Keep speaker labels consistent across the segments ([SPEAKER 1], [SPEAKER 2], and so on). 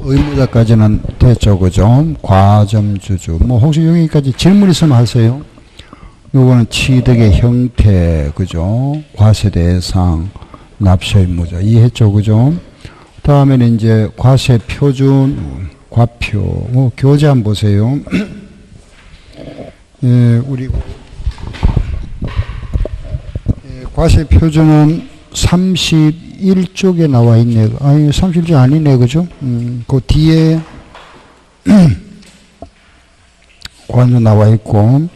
[SPEAKER 1] 의무자까지는 됐죠, 그죠? 과점주주. 뭐, 혹시 여기까지 질문 있으면 하세요. 요거는 취득의 형태, 그죠? 과세대상, 납세의무자. 이해했죠, 그죠? 다음에는 이제 과세표준, 과표. 교재 한번 보세요. 예, 우리, 예, 과세표준은 31쪽에 나와 있네. 아니, 31쪽 아니네, 그죠? 그 뒤에, 관도 나와 있고,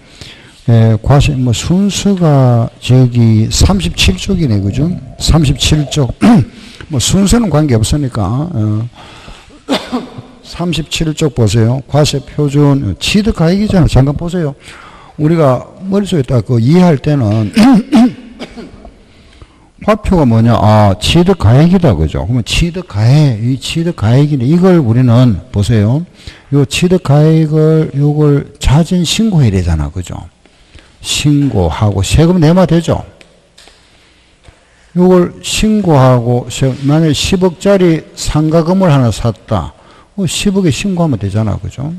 [SPEAKER 1] 예, 과세, 뭐, 순서가 저기 37쪽이네, 그죠? 37쪽. 뭐, 순서는 관계 없으니까, 37쪽 보세요. 과세 표준, 취득가액이잖아. 잠깐 보세요. 우리가 머릿속에 딱 그 이해할 때는, 과표가 뭐냐? 아, 취득가액이다. 그죠? 그러면 취득가액, 이 취득가액이네. 이걸 우리는, 보세요. 요 취득가액을, 요걸 자진 신고해야 되잖아. 그죠? 신고하고 세금 내면 되죠? 요걸 신고하고, 만약에 10억짜리 상가 건물 하나 샀다. 10억에 신고하면 되잖아. 그죠?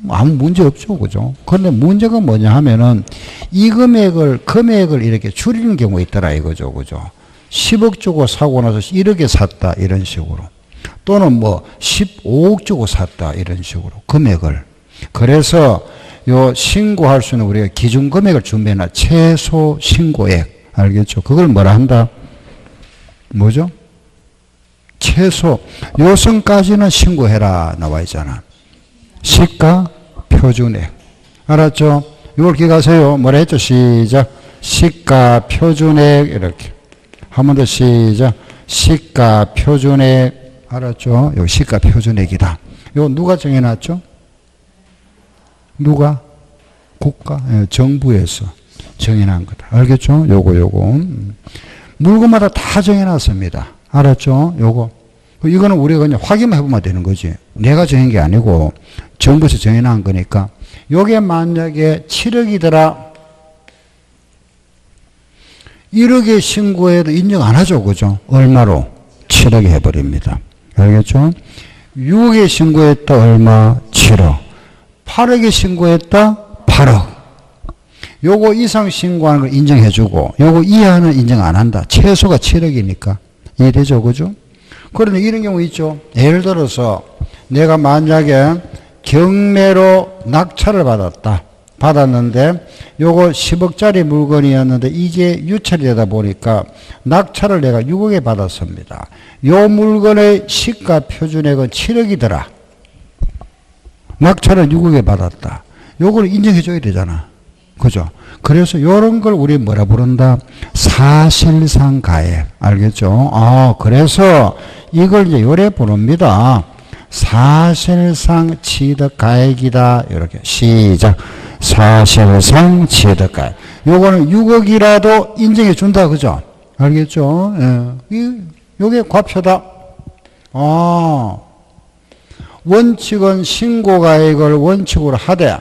[SPEAKER 1] 아무 문제 없죠. 그죠? 그런데 문제가 뭐냐 하면은 이 금액을 이렇게 줄이는 경우가 있더라. 이거죠. 그죠? 10억 주고 사고 나서 1억에 샀다. 이런 식으로. 또는 뭐 15억 주고 샀다. 이런 식으로. 금액을. 그래서 요 신고할 수 있는 우리가 기준 금액을 준비해놔. 최소 신고액. 알겠죠? 그걸 뭐라 한다? 뭐죠? 최소 요선까지는 신고해라 나와 있잖아. 시가 표준액. 알았죠? 이걸 기억하세요. 뭐라 했죠? 시작. 시가 표준액. 이렇게 한 번 더 시작. 시가 표준액. 알았죠? 요 시가 표준액이다. 요 누가 정해놨죠? 누가? 국가, 정부에서 정해놓은 거다. 알겠죠? 요거. 물건마다 다 정해놨습니다. 알았죠? 요거. 이거는 우리가 그냥 확인만 해보면 되는 거지. 내가 정한 게 아니고 정부에서 정해놓은 거니까. 요게 만약에 7억이더라. 1억에 신고해도 인정 안 하죠. 그죠? 얼마로? 7억에 해버립니다. 알겠죠? 6억에 신고했다. 얼마? 7억. 8억에 신고했다. 8억. 요거 이상 신고하는 걸 인정해주고 요거 이하는 인정 안 한다. 최소가 7억이니까. 이해되죠? 그죠? 그런데 이런 경우 있죠. 예를 들어서 내가 만약에 경매로 낙찰을 받았는데 요거 10억짜리 물건이었는데 이게 유찰이 되다 보니까 낙찰을 내가 6억에 받았습니다. 요 물건의 시가 표준액은 7억이더라. 낙찰을 6억에 받았다. 요걸 인정해줘야 되잖아. 그죠? 그래서 요런 걸 우리 뭐라 부른다? 사실상 가액. 알겠죠? 그래서 이걸 이제 요래 부릅니다. 사실상 취득 가액이다. 이렇게. 시작. 사실상 취득 가액. 요거는 6억이라도 인정해 준다. 그죠? 알겠죠? 예. 요게 과표다. 원칙은 신고가액을 원칙으로 하되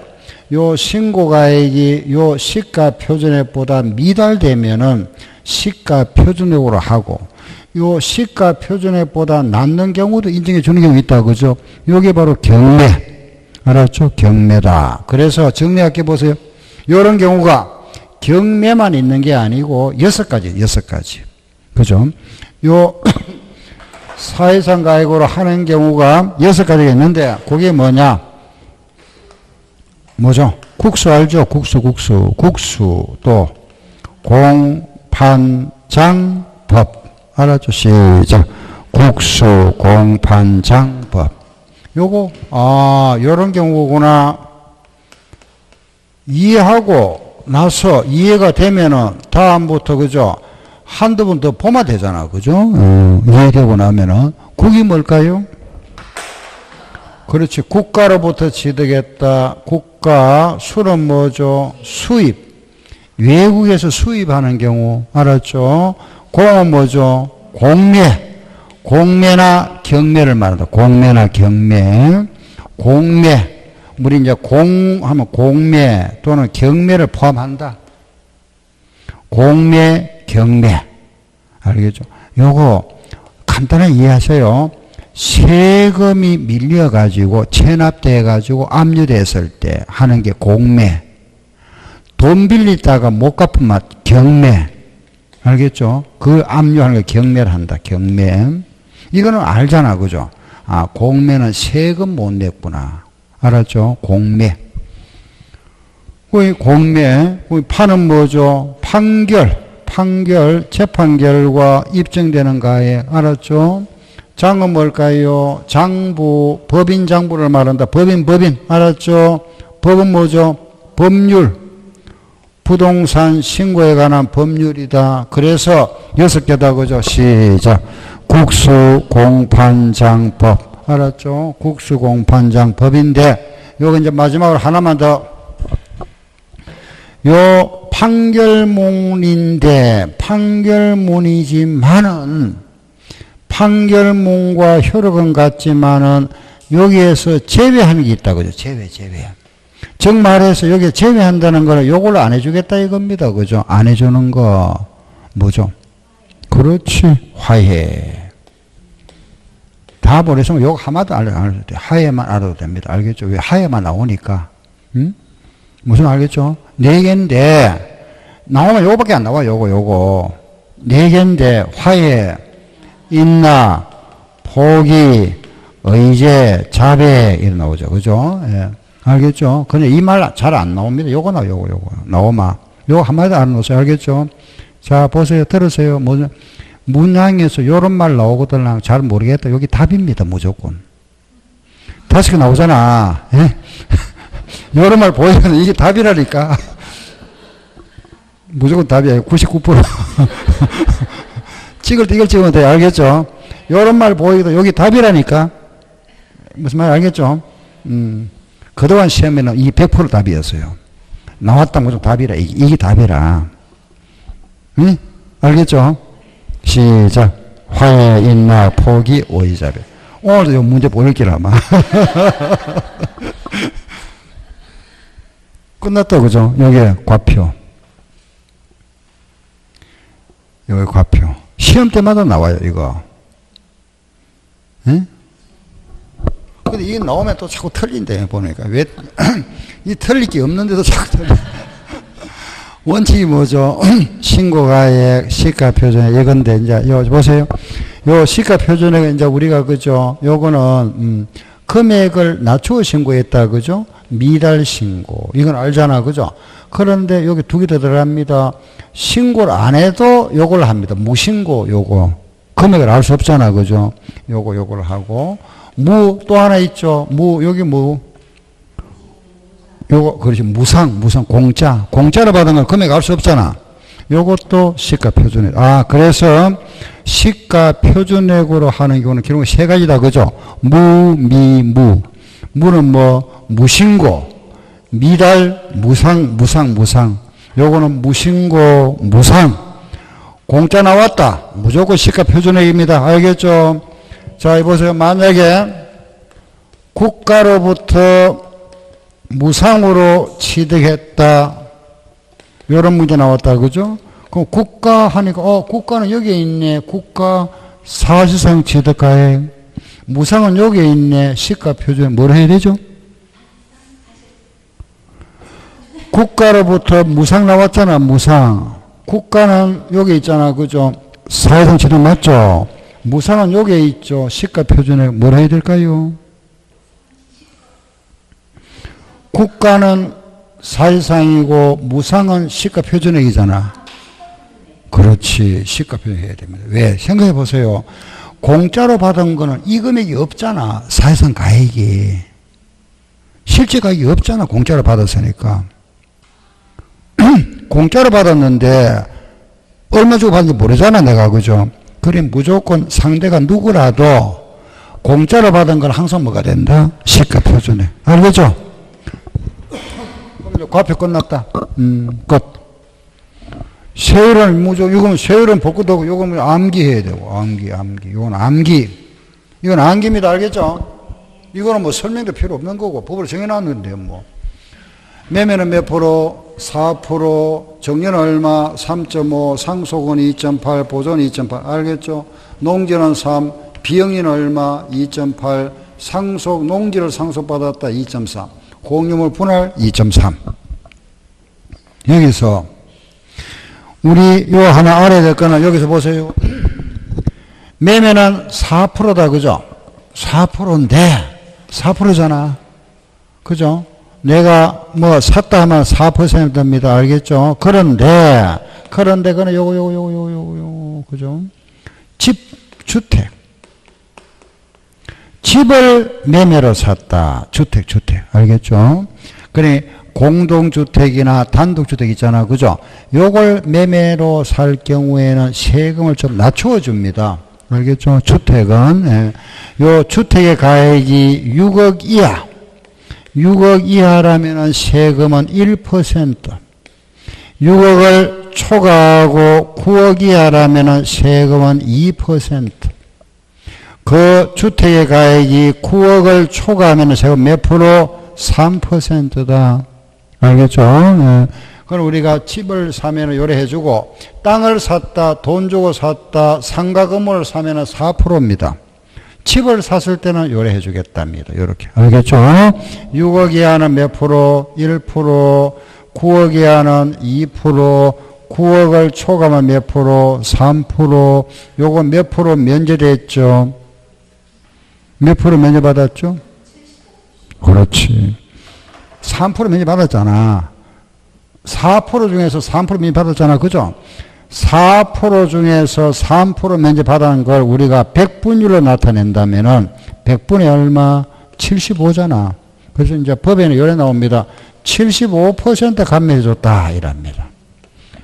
[SPEAKER 1] 요 신고가액이 요 시가 표준액보다 미달되면은 시가 표준액으로 하고 요 시가 표준액보다 낮는 경우도 인정해 주는 경우 있다. 그죠? 요게 바로 경매. 알았죠? 경매다. 그래서 정리할게 보세요. 요런 경우가 경매만 있는 게 아니고 6가지. 그죠? 요 사회상 가액으로 하는 경우가 6가지가 있는데 그게 뭐냐? 뭐죠? 국수 알죠? 국수. 국수 또 공판장법. 알았죠? 시작. 국수 공판장법. 요거 요런 경우구나. 이해하고 나서 이해가 되면은 다음부터 그죠? 한두 번 더 보면 되잖아. 그죠? 이해되고 나면은 그게 뭘까요? 그렇지. 국가로부터 취득했다. 국가, 수는 뭐죠? 수입. 외국에서 수입하는 경우. 알았죠? 공은 뭐죠? 공매. 공매나 경매를 말한다. 공매나 경매. 공매. 우리 이제 공하면 공매 또는 경매를 포함한다. 공매, 경매. 알겠죠? 요거 간단하게 이해하세요. 세금이 밀려가지고 체납돼가지고 압류됐을 때 하는 게 공매. 돈 빌리다가 못 갚으면 경매. 알겠죠? 그 압류하는 게 경매를 한다. 경매. 이거는 알잖아. 그죠? 아, 공매는 세금 못 냈구나. 알았죠? 공매. 그 공매, 그 판은 뭐죠? 판결, 재판결과 입증되는 가액. 알았죠? 장은 뭘까요? 장부, 법인 장부를 말한다. 법인. 알았죠? 법은 뭐죠? 법률. 부동산 신고에 관한 법률이다. 그래서 6개다. 그죠? 시작. 국수공판장법. 알았죠? 국수공판장법인데, 요거 이제 마지막으로 하나만 더. 요 판결문인데, 판결문이지만은, 판결문과 효력은 같지만은, 여기에서 제외하는 게 있다. 그죠? 제외. 즉 말해서 여기 제외한다는 거는 요걸 안 해주겠다 이겁니다. 그죠? 안 해주는 거, 뭐죠? 그렇지. 화해. 다 보내서 요거 하나도 안 해도 돼. 하해만 알아도 됩니다. 알겠죠? 왜 하해만 나오니까. 무슨 알겠죠? 4개인데, 나오면 요거밖에 안 나와. 요거. 4개인데, 화해, 인나, 포기, 의제, 자백, 이렇게 나오죠. 그죠? 예. 알겠죠? 근데 이 말 잘 안 나옵니다. 요거 나오마. 요거 한마디 안 넣었어요. 알겠죠? 자, 보세요. 들으세요. 문항에서 요런 말 나오거든. 잘 모르겠다. 여기 답입니다. 무조건. 5개 나오잖아. 예? 요런 말 보이면 이게 답이라니까. 무조건 답이에요. 99%. 찍을 때 이걸 찍으면 돼. 알겠죠? 요런 말 보이도 여기 답이라니까. 무슨 말 알겠죠? 그동안 시험에는 이 100% 답이었어요. 나왔다 무조건 답이라. 이게 답이라. 응? 알겠죠? 시작. 화해, 인나, 포기, 오이자배. 오늘도 요 문제 보일 길 아마. 끝났다. 그죠? 여기에 과표. 여기 과표. 시험 때마다 나와요, 이거. 응? 근데 이게 나오면 또 자꾸 틀린대, 보니까. 왜, 이 틀릴 게 없는데도 자꾸 틀려. 원칙이 뭐죠? 신고가액, 시가표준액, 이건데, 이제, 요, 보세요. 요 시가표준액은 이제 우리가, 그죠? 요거는, 금액을 낮추어 신고했다, 그죠? 미달 신고. 이건 알잖아, 그죠? 그런데 여기 2개 더 들어갑니다. 신고를 안 해도 요걸 합니다. 무신고, 요거. 금액을 알 수 없잖아, 그죠? 요걸 하고. 또 하나 있죠. 여기 요거, 그렇지. 무상, 공짜로 받은 건 금액 알 수 없잖아. 요것도 시가표준액. 아, 그래서 시가표준액으로 하는 경우는 기록이 3가지다, 그죠? 무는 무신고, 미달, 무상. 요거는 무신고, 무상. 공짜 나왔다. 무조건 시가표준액입니다. 알겠죠? 자, 보세요. 만약에 국가로부터 무상으로 취득했다. 이런 문제 나왔다. 그죠? 그럼 국가 하니까, 국가는 여기에 있네. 국가 사실상 취득가액. 무상은 여기에 있네. 시가표준. 뭘 해야 되죠? 국가로부터 무상 나왔잖아. 무상. 국가는 여기 있잖아. 그죠? 사실상 취득 맞죠? 무상은 여기에 있죠. 시가표준액. 뭘 해야 될까요? 국가는 사실상이고 무상은 시가표준액이잖아. 그렇지. 시가표준액 해야 됩니다. 왜? 생각해 보세요. 공짜로 받은 거는 이 금액이 없잖아. 사실상 가액이. 실제 가액이 없잖아. 공짜로 받았으니까. 공짜로 받았는데 얼마 주고 받는지 모르잖아. 내가. 그죠? 그래 무조건 상대가 누구라도 공짜로 받은 건 항상 뭐가 된다? 시가표준액. 알겠죠? 그럼 과표 끝났다. 끝. 세율은 이건 세율은 복구되고, 이건 암기해야 되고, 암기. 이건 암기. 이건 암기입니다. 알겠죠? 이거는 뭐 설명도 필요 없는 거고, 법으로 정해놨는데, 뭐. 매매는 몇 프로, 4%, 정년은 얼마, 3.5, 상속은 2.8, 보존 2.8. 알겠죠? 농지는 3, 비영리는 얼마? 2.8. 상속, 농지를 상속받았다. 2.3. 공유물 분할 2.3. 여기서 우리 요 하나 알아야 될 거는 여기서 보세요. 매매는 4%다. 그죠? 4%인데 4%잖아. 그죠? 내가 뭐 샀다 하면 4%입니다. 알겠죠? 그런데 그는 요거 그죠? 주택. 집을 매매로 샀다. 주택. 알겠죠? 그래, 공동주택이나 단독주택 있잖아. 그죠? 요걸 매매로 살 경우에는 세금을 좀 낮춰 줍니다. 알겠죠? 주택은, 예. 요 주택의 가액이 6억 이하. 6억 이하라면은 세금은 1%. 6억을 초과하고 9억 이하라면은 세금은 2%. 그 주택의 가액이 9억을 초과하면 세금 몇 프로? 3%다. 알겠죠? 네. 그럼 우리가 집을 사면 요래해주고, 땅을 샀다, 돈 주고 샀다, 상가 건물을 사면 4%입니다. 집을 샀을 때는 요래해주겠답니다. 요렇게. 알겠죠? 6억 이하는 몇 프로? 1%, 9억 이하는 2%, 9억을 초과하면 몇 프로? 3%, 요거 몇 프로 면제됐죠? 몇 프로 면제받았죠? 그렇지. 3% 면제받았잖아. 4% 중에서 3% 면제받았잖아. 그죠? 4% 중에서 3% 면제받은 걸 우리가 100분율로 나타낸다면은 100분의 얼마? 75잖아. 그래서 이제 법에는 요래 나옵니다. 75% 감면해줬다. 이랍니다.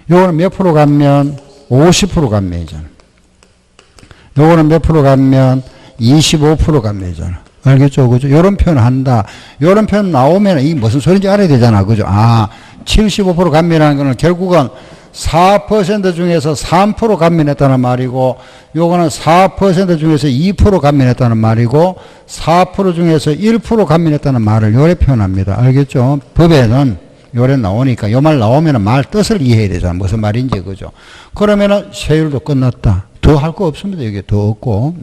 [SPEAKER 1] 요거는 몇 프로 감면? 50% 감면이잖아. 요거는 몇 프로 감면? 25% 감면이잖아. 알겠죠? 그죠? 요런 표현 한다. 요런 표현 나오면 이게 무슨 소리인지 알아야 되잖아. 그죠? 75% 감면하는 거는 결국은 4% 중에서 3% 감면했다는 말이고, 요거는 4% 중에서 2% 감면했다는 말이고, 4% 중에서 1% 감면했다는 말을 요래 표현합니다. 알겠죠? 법에는 요래 나오니까 요 말 나오면 말 뜻을 이해해야 되잖아. 무슨 말인지. 그죠? 그러면은 세율도 끝났다. 더 할 거 없습니다. 여기에 더 없고.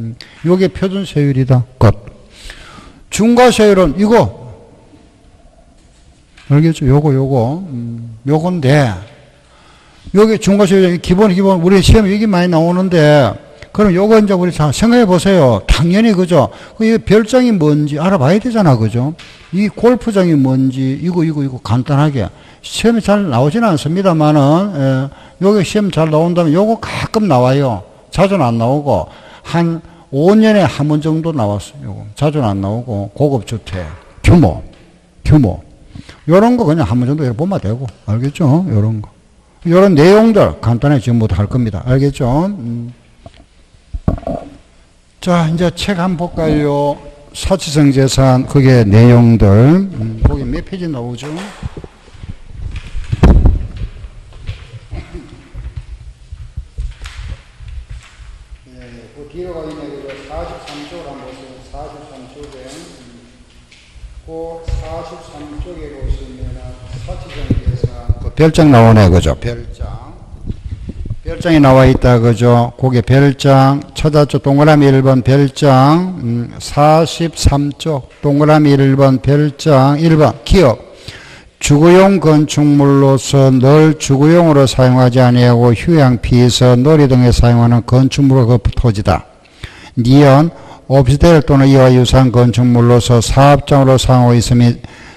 [SPEAKER 1] 요게 표준 세율이다. 끝. 중과세율은 이거. 알겠죠? 요건데, 여기 중과세율 기본, 우리 시험에 이게 많이 나오는데, 그럼 요거 이제 우리 자, 생각해 보세요. 당연히, 그죠? 이 별장이 뭔지 알아봐야 되잖아. 그죠? 이 골프장이 뭔지, 이거 간단하게. 시험이 잘 나오지는 않습니다만은, 여기 시험 잘 나온다면 요거 가끔 나와요. 자주는 안 나오고, 한 5년에 한 번 정도 나왔어요. 요거. 자주는 안 나오고, 고급주택, 규모. 요런 거 그냥 한 번 정도 보면 되고, 알겠죠? 요런 거. 요런 내용들 간단하게 지금 못 할 겁니다. 알겠죠? 자, 이제 책 한번 볼까요? 사치성 재산, 그게 내용들. 거기 몇 페이지 나오죠? 그 뒤로 가기 전에 43쪽을 한번 보세요. 43쪽에. 그 43쪽에 보시면 사치성 재산, 그 별장 나오네. 그죠? 별장이 나와 있다. 그죠? 그게 별장, 찾았죠? 동그라미 1번 별장, 43쪽, 동그라미 1번 별장, 1번 기억. 주거용 건축물로서 늘 주거용으로 사용하지 아니하고 휴양, 피서, 놀이 등에 사용하는 건축물과 그 토지다. 니은 오피스텔 또는 이와 유사한 건축물로서 사업장으로 사용하고 있으며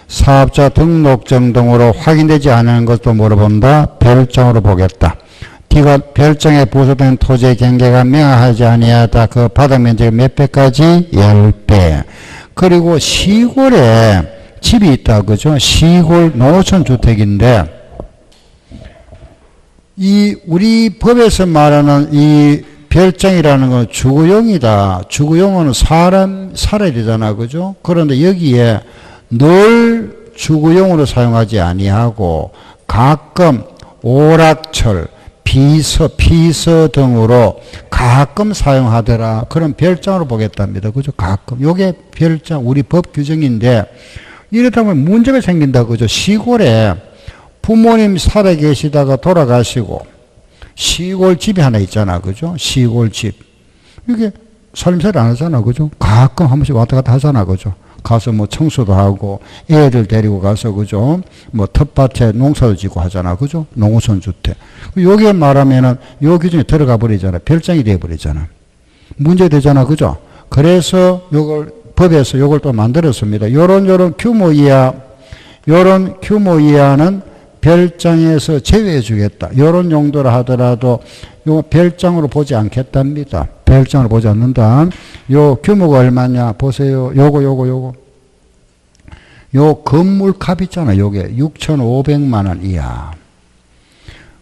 [SPEAKER 1] 사업자 등록증 등으로 확인되지 않은 것도 물어본다. 별장으로 보겠다. D가 별장에 부속된 토지의 경계가 명확하지 아니하다. 그 바닥 면적이 몇 배까지? 10배. 그리고 시골에 집이 있다. 그죠? 시골 농어촌 주택인데, 이 우리 법에서 말하는 이 별장이라는 건 주거용이다. 주거용은 사람 살아야 되잖아. 그죠? 그런데 여기에 늘 주거용으로 사용하지 아니하고 가끔 오락철, 피서 등으로 가끔 사용하더라. 그런 별장으로 보겠답니다. 그죠? 가끔. 요게 별장, 우리 법 규정인데, 이러다 보면 문제가 생긴다. 그죠? 시골에 부모님 살아 계시다가 돌아가시고, 시골집이 하나 있잖아. 그죠? 시골집. 이게 살림살이 안 하잖아. 그죠? 가끔 한 번씩 왔다 갔다 하잖아. 그죠? 가서 뭐 청소도 하고, 애들 데리고 가서, 그죠? 뭐 텃밭에 농사도 짓고 하잖아. 그죠? 농어촌 주택. 여기에 말하면은 요 기준에 들어가 버리잖아. 별장이 돼 버리잖아. 문제 되잖아. 그죠? 그래서 요걸, 법에서 요걸 또 만들었습니다. 요런 규모 이하는 별장에서 제외해 주겠다. 요런 용도라 하더라도 요 별장으로 보지 않겠답니다. 별장으로 보지 않는다. 요 규모가 얼마냐? 보세요. 요거. 요 건물값 있잖아. 요게 6,500만 원 이하.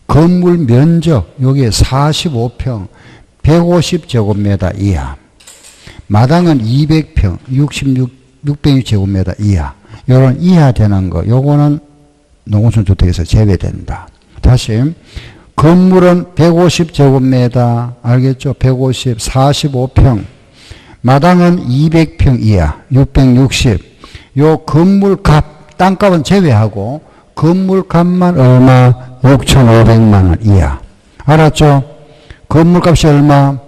[SPEAKER 1] 건물 면적, 요게 45평, 150제곱미터 이하. 마당은 200평, 606제곱미터 이하. 요런 이하 되는 거, 요거는 농어촌 주택에서 제외된다. 다시, 건물은 150제곱미터, 알겠죠? 150, 45평. 마당은 200평 이하, 660. 요 건물값, 땅값은 제외하고, 건물값만 얼마? 6,500만 원 이하. 알았죠? 건물값이 얼마?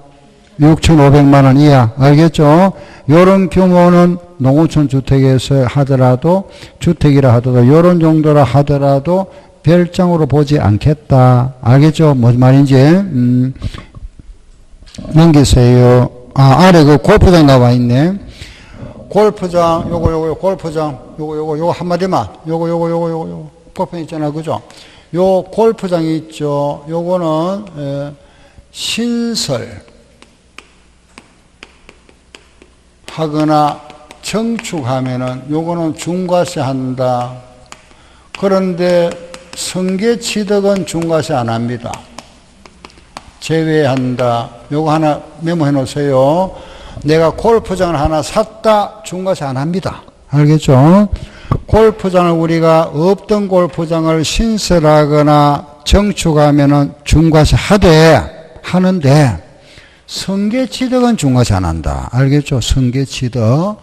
[SPEAKER 1] 6,500만 원 이하. 알겠죠? 요런 규모는 농어촌 주택에서 하더라도, 주택이라 하더라도, 요런 정도라 하더라도, 별장으로 보지 않겠다. 알겠죠? 무슨 말인지? 넘기세요. 아래 그 골프장 나와 있네. 골프장, 요거, 골프장, 요거, 한마디만. 요거. 골프장 있잖아. 그죠? 요 골프장이 있죠. 요거는, 신설 하거나 정축하면은 요거는 중과세 한다. 그런데 성계취득은 중과세 안 합니다. 제외한다. 요거 하나 메모해 놓으세요. 내가 골프장을 하나 샀다. 중과세 안 합니다. 알겠죠? 골프장을 우리가 없던 골프장을 신설하거나 정축하면은 중과세 하는데 성계취득은 중과세 안 한다. 알겠죠? 성계취득은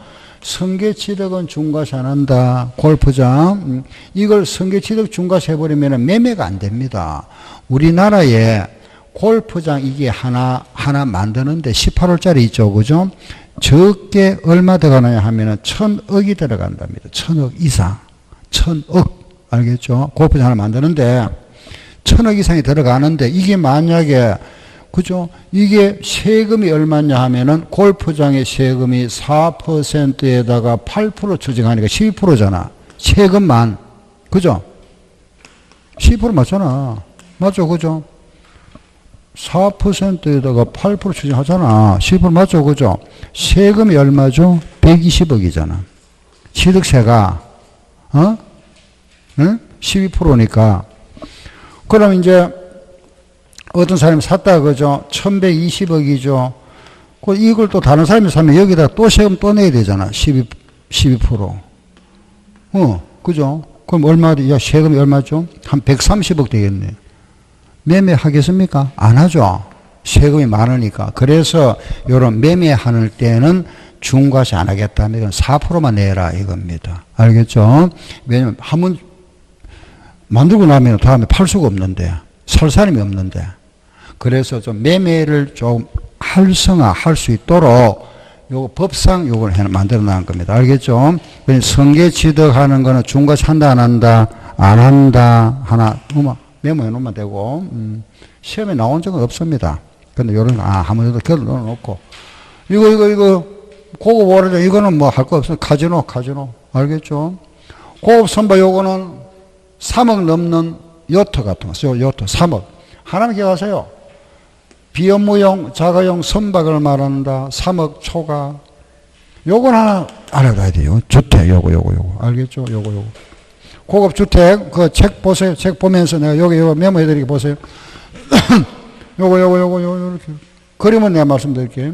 [SPEAKER 1] 중과세 안 한다. 골프장. 이걸 성계취득 중과세 해버리면 매매가 안 됩니다. 우리나라에 골프장 이게 하나 만드는데 18호짜리 있죠. 그죠? 적게 얼마 들어가느냐 하면은 1,000억이 들어간답니다. 1,000억 이상. 1,000억. 알겠죠? 골프장 하나 만드는데 1,000억 이상이 들어가는데 이게 만약에 그죠? 이게 세금이 얼마냐 하면은 골프장의 세금이 4%에다가 8% 추징하니까 12%잖아. 세금만. 그죠? 12% 맞잖아. 맞죠? 그죠? 4%에다가 8% 추징하잖아. 12% 맞죠? 그죠? 세금이 얼마죠? 120억이잖아. 취득세가, 응? 12%니까. 그럼 이제, 어떤 사람이 샀다, 그죠? 1120억이죠. 이걸 또 다른 사람이 사면 여기다 또 세금 또 내야 되잖아. 12%. 그죠? 그럼 야, 세금이 얼마죠? 한 130억 되겠네. 매매하겠습니까? 안 하죠. 세금이 많으니까. 그래서 요런 매매하는 때는 중과세 안 하겠다면 이건 4%만 내라 이겁니다. 알겠죠? 왜냐면 한번 만들고 나면 다음에 팔 수가 없는데, 살 사람이 없는데. 그래서 좀 매매를 좀 활성화할 수 있도록 요 법상 요걸 만들어 놓은 겁니다. 알겠죠? 성계취득하는 거는 중과세 한다 안 한다? 안 한다. 하나 메모해 놓으면 되고 시험에 나온 적은 없습니다. 근데 요런 거 한번 정도 결론 넣어놓고 이거 고급 오래죠. 이거는 뭐 할 거 없어요. 카지노. 알겠죠? 고급 선박 요거는 3억 넘는 요트 같은 거. 요트 3억. 하나는 기억하세요. 비업무용, 자가용 선박을 말한다. 3억 초과. 요건 하나 알아둬야 돼요. 주택, 요거. 알겠죠? 요거. 고급 주택, 그 책 보세요. 책 보면서 내가 요거 메모해 드리게 보세요. 요거, 이렇게. 그림은 내가 말씀드릴게요.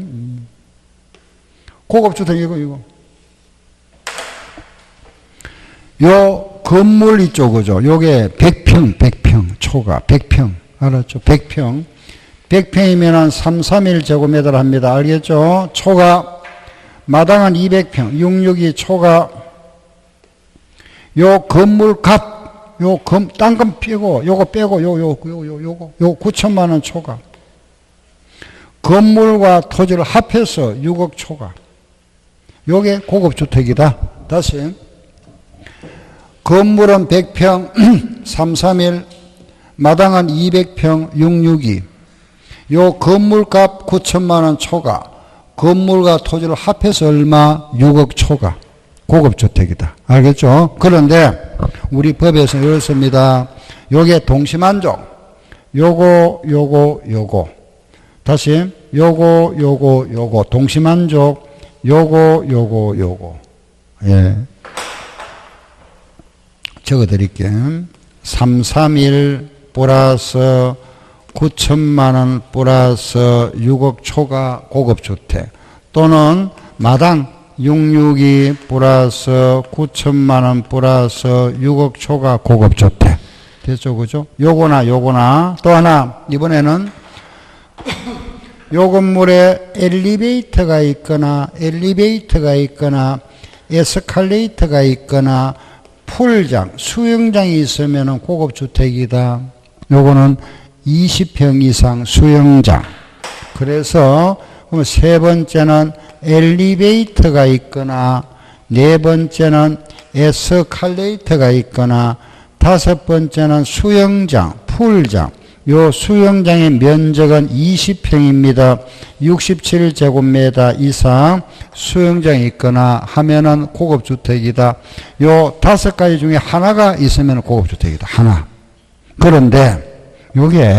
[SPEAKER 1] 고급 주택, 이거. 요 건물 있죠, 그죠? 요게 100평, 초과. 100평. 알았죠? 100평. 100평이면 한 331제곱미터 합니다. 알겠죠? 초과. 마당은 200평. 662 초과. 요 건물 값, 땅값 빼고, 요거 9천만 원 초과. 건물과 토지를 합해서 6억 초과. 요게 고급주택이다. 다시. 건물은 100평 331, 마당은 200평 662. 요 건물값 9천만 원 초과. 건물과 토지를 합해서 얼마? 6억 초과. 고급주택이다. 알겠죠? 그런데 우리 법에서 이렇습니다. 요게 동시만족. 요거. 다시 요거. 동시만족. 요거. 예. 적어 드릴게요. 331 플러스 9천만 원 플러스 6억 초과 고급주택. 또는 마당 662 플러스 9천만 원 플러스 6억 초과 고급주택. 됐죠? 그죠? 요거나. 또 하나, 이번에는 요 건물에 엘리베이터가 있거나 에스컬레이터가 있거나 풀장, 수영장이 있으면 고급주택이다. 요거는 20평 이상 수영장. 그래서 세 번째는 엘리베이터가 있거나 네 번째는 에스컬레이터가 있거나 다섯 번째는 수영장, 풀장. 요 수영장의 면적은 20평입니다. 67제곱미터 이상 수영장이 있거나 하면은 고급주택이다. 요 다섯 가지 중에 하나가 있으면 고급주택이다. 하나. 그런데 요게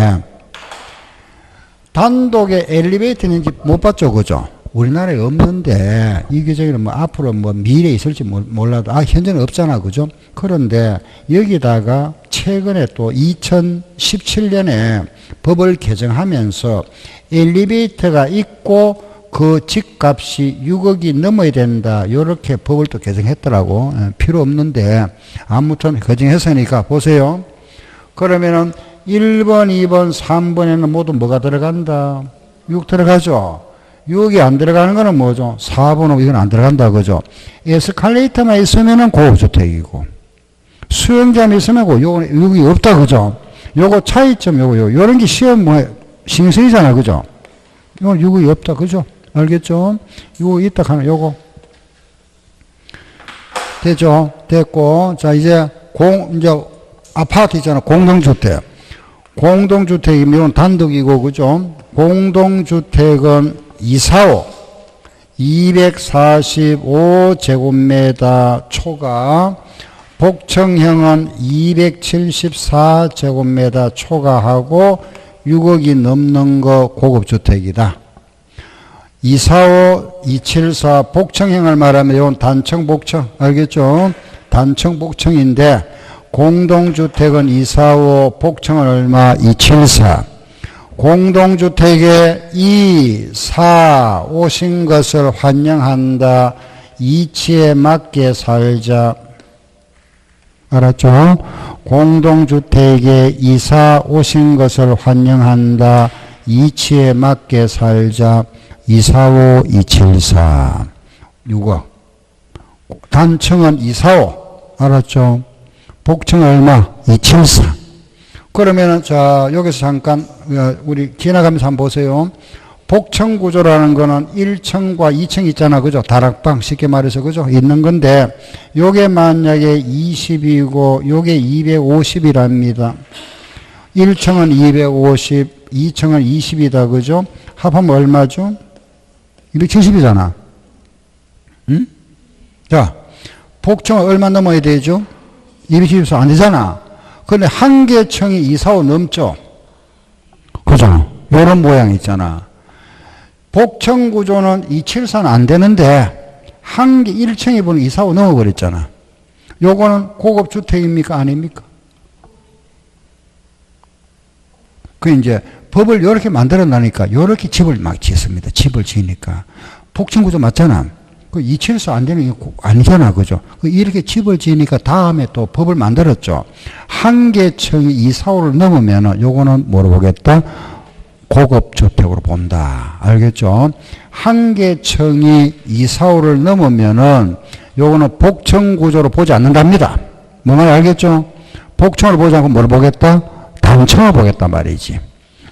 [SPEAKER 1] 단독의 엘리베이터는 있는지 못 봤죠. 그죠? 우리나라에 없는데 이 규정은 뭐 앞으로 뭐 미래에 있을지 몰라도 현재는 없잖아. 그죠? 그런데 여기다가 최근에 또 2017년에 법을 개정하면서 엘리베이터가 있고 그 집값이 6억이 넘어야 된다. 이렇게 법을 또 개정했더라고. 필요 없는데 아무튼 개정했으니까 보세요. 그러면은 1번, 2번, 3번에는 모두 뭐가 들어간다? 6 들어가죠. 6이 안 들어가는 거는 뭐죠? 4번, 5 이건 안 들어간다. 그죠? 에스컬레이터만 있으면은 고급주택이고 수영장이 있으면 요거 6이 없다. 그죠? 요거 차이점 요런 게 시험 신경 쓰이잖아. 그죠? 요거 6이 없다. 그죠? 알겠죠? 요거 있다 하면 요거 됐죠? 됐고 자 이제 아파트 있잖아. 공동주택이면 단독이고 그죠? 공동주택은 245제곱미터 초과, 복층형은 274제곱미터 초과하고 6억이 넘는 거 고급주택이다. 245, 274 복층형을 말하면 이건 단층 복층 알겠죠? 단층 복층인데 공동주택은 245, 복층은 얼마? 274. 공동주택에 2, 4 오신 것을 환영한다. 이치에 맞게 살자. 알았죠? 공동주택에 2, 4 오신 것을 환영한다. 이치에 맞게 살자. 245, 274. 6억. 단층은 245. 알았죠? 복층 얼마? 274. 그러면은 자 여기서 잠깐 우리 지나가면서 한번 보세요. 복층 구조라는 거는 1층과 2층 있잖아. 그죠? 다락방 쉽게 말해서 그죠? 있는 건데 요게 만약에 20이고 요게 250이랍니다. 1층은 250, 2층은 20이다. 그죠? 합하면 얼마죠? 270이잖아. 응? 자, 복층은 얼마 넘어야 되죠? 270 안 되잖아. 근데 한 개층이 245 넘죠? 그죠? 요런 모양 있잖아. 복층 구조는 274는 안 되는데, 한 개, 1층이 보면 245 넘어버렸잖아. 요거는 고급주택입니까? 아닙니까? 그 이제 법을 요렇게 만들어놔니까 요렇게 집을 막 짓습니다. 집을 지으니까. 복층 구조 맞잖아. 그 274 안 되는 게 아니잖아. 그죠? 이렇게 집을 지으니까 다음에 또 법을 만들었죠. 한 개층이 245를 넘으면 요거는 뭐로 보겠다? 고급주택으로 본다. 알겠죠? 한 개층이 245를 넘으면은 요거는 복층 구조로 보지 않는답니다. 뭐 말인지 알겠죠? 복층을 보지 않고 뭘 보겠다? 단층을 보겠단 말이지.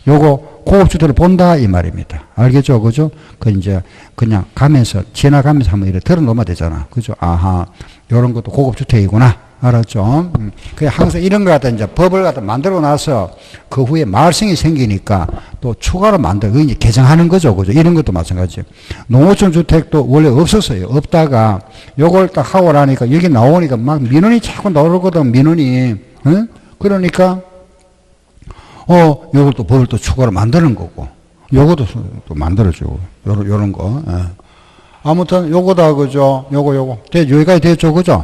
[SPEAKER 1] 요거 고급주택을 본다 이 말입니다. 알겠죠? 그죠? 그 이제 그냥 가면서 지나가면서 한번 이렇게 들어놓으면 되잖아. 그죠? 아하, 요런 것도 고급주택이구나. 알았죠? 그냥 항상 이런 거 갖다 이제 법을 갖다 만들어 놔서 그 후에 마을성이 생기니까 또 추가로 그 이제 개정하는 거죠. 그죠? 이런 것도 마찬가지. 농어촌 주택도 원래 없었어요. 없다가 요걸 딱 하고 나니까 여기 나오니까 막 민원이 자꾸 나오거든, 민원이. 응? 그러니까, 요걸 또 법을 또 추가로 만드는 거고. 요것도 또 만들어주고. 요런 거. 예. 아무튼 요거다, 그죠? 요거. 여기까지 됐죠, 그죠?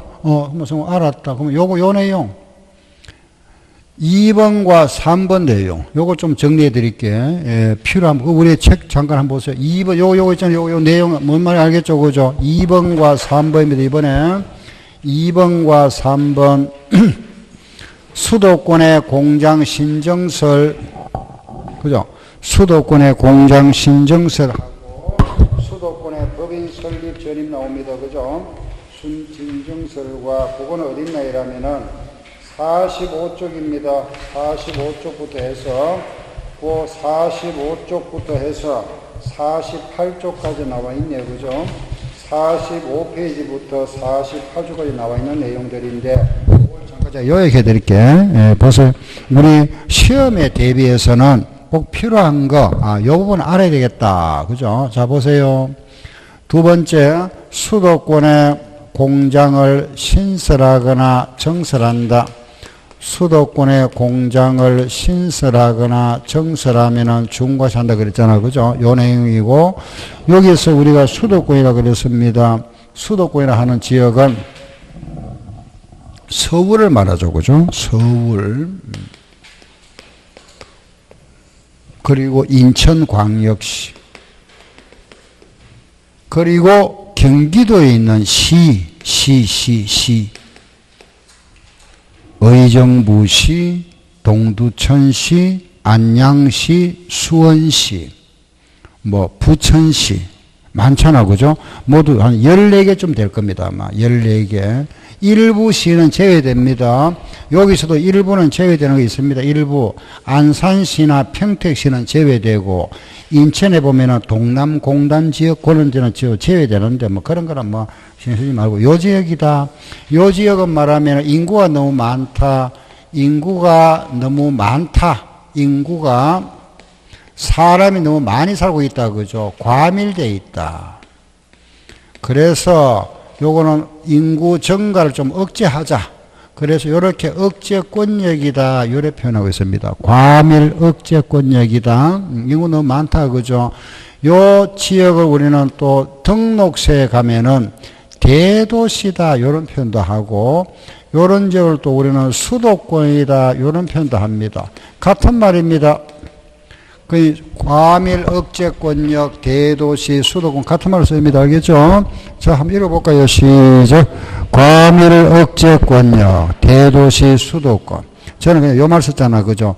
[SPEAKER 1] 무슨 알았다. 그러면 요 내용. 2번과 3번 내용. 요거 좀 정리해 드릴게. 예, 필요하면, 우리 책 잠깐 한번 보세요. 2번, 요거 있잖아요. 요 내용, 뭔 말인지 알겠죠, 그죠? 2번과 3번입니다, 이번에. 2번과 3번. 수도권의 공장 신정설, 그죠? 수도권의 공장 신정설하고 수도권의 법인 설립 전입 나옵니다. 그죠? 순진정설과 그거는 어디 있나 이라면은 45쪽입니다. 45쪽부터 해서 그 45쪽부터 해서 48쪽까지 나와 있네요. 그죠? 45페이지부터 48쪽까지 나와 있는 내용들인데 잠깐 요약해 드릴게. 예, 보세요. 우리 시험에 대비해서는 꼭 필요한 거, 요 부분 알아야 되겠다. 그죠? 자, 보세요. 두 번째, 수도권의 공장을 신설하거나 정설한다. 수도권의 공장을 신설하거나 정설하면은 중과시 한다 그랬잖아. 그죠? 요 내용이고, 여기서 우리가 수도권이라 그랬습니다. 수도권이라 하는 지역은 서울을 말하죠. 그죠? 서울. 그리고 인천광역시. 그리고 경기도에 있는 시. 의정부시, 동두천시, 안양시, 수원시, 부천시. 많잖아. 그죠? 모두 한 14개쯤 될 겁니다. 아마 14개. 일부 시는 제외됩니다. 여기서도 일부는 제외되는 게 있습니다. 일부 안산시나 평택시는 제외되고 인천에 보면은 동남공단 지역 그런 데는 제외되는데 그런 거는 신경 쓰지 말고 요 지역이다. 요 지역은 말하면 인구가 너무 많다. 인구가 사람이 너무 많이 살고 있다. 그죠? 과밀돼 있다. 그래서 요거는 인구 증가를 좀 억제하자. 그래서 이렇게 억제권역이다. 이렇게 표현하고 있습니다. 과밀 억제권역이다. 인구 너무 많다. 그죠? 요 지역을 우리는 또 등록세에 가면은 대도시다. 이런 표현도 하고, 요런 지역을 또 우리는 수도권이다. 이런 표현도 합니다. 같은 말입니다. 그 과밀 억제권역, 대도시, 수도권 같은 말을 씁니다. 알겠죠? 자, 한번 읽어볼까요? 시작. 과밀 억제권역, 대도시, 수도권. 저는 그냥 요 말 썼잖아. 그죠?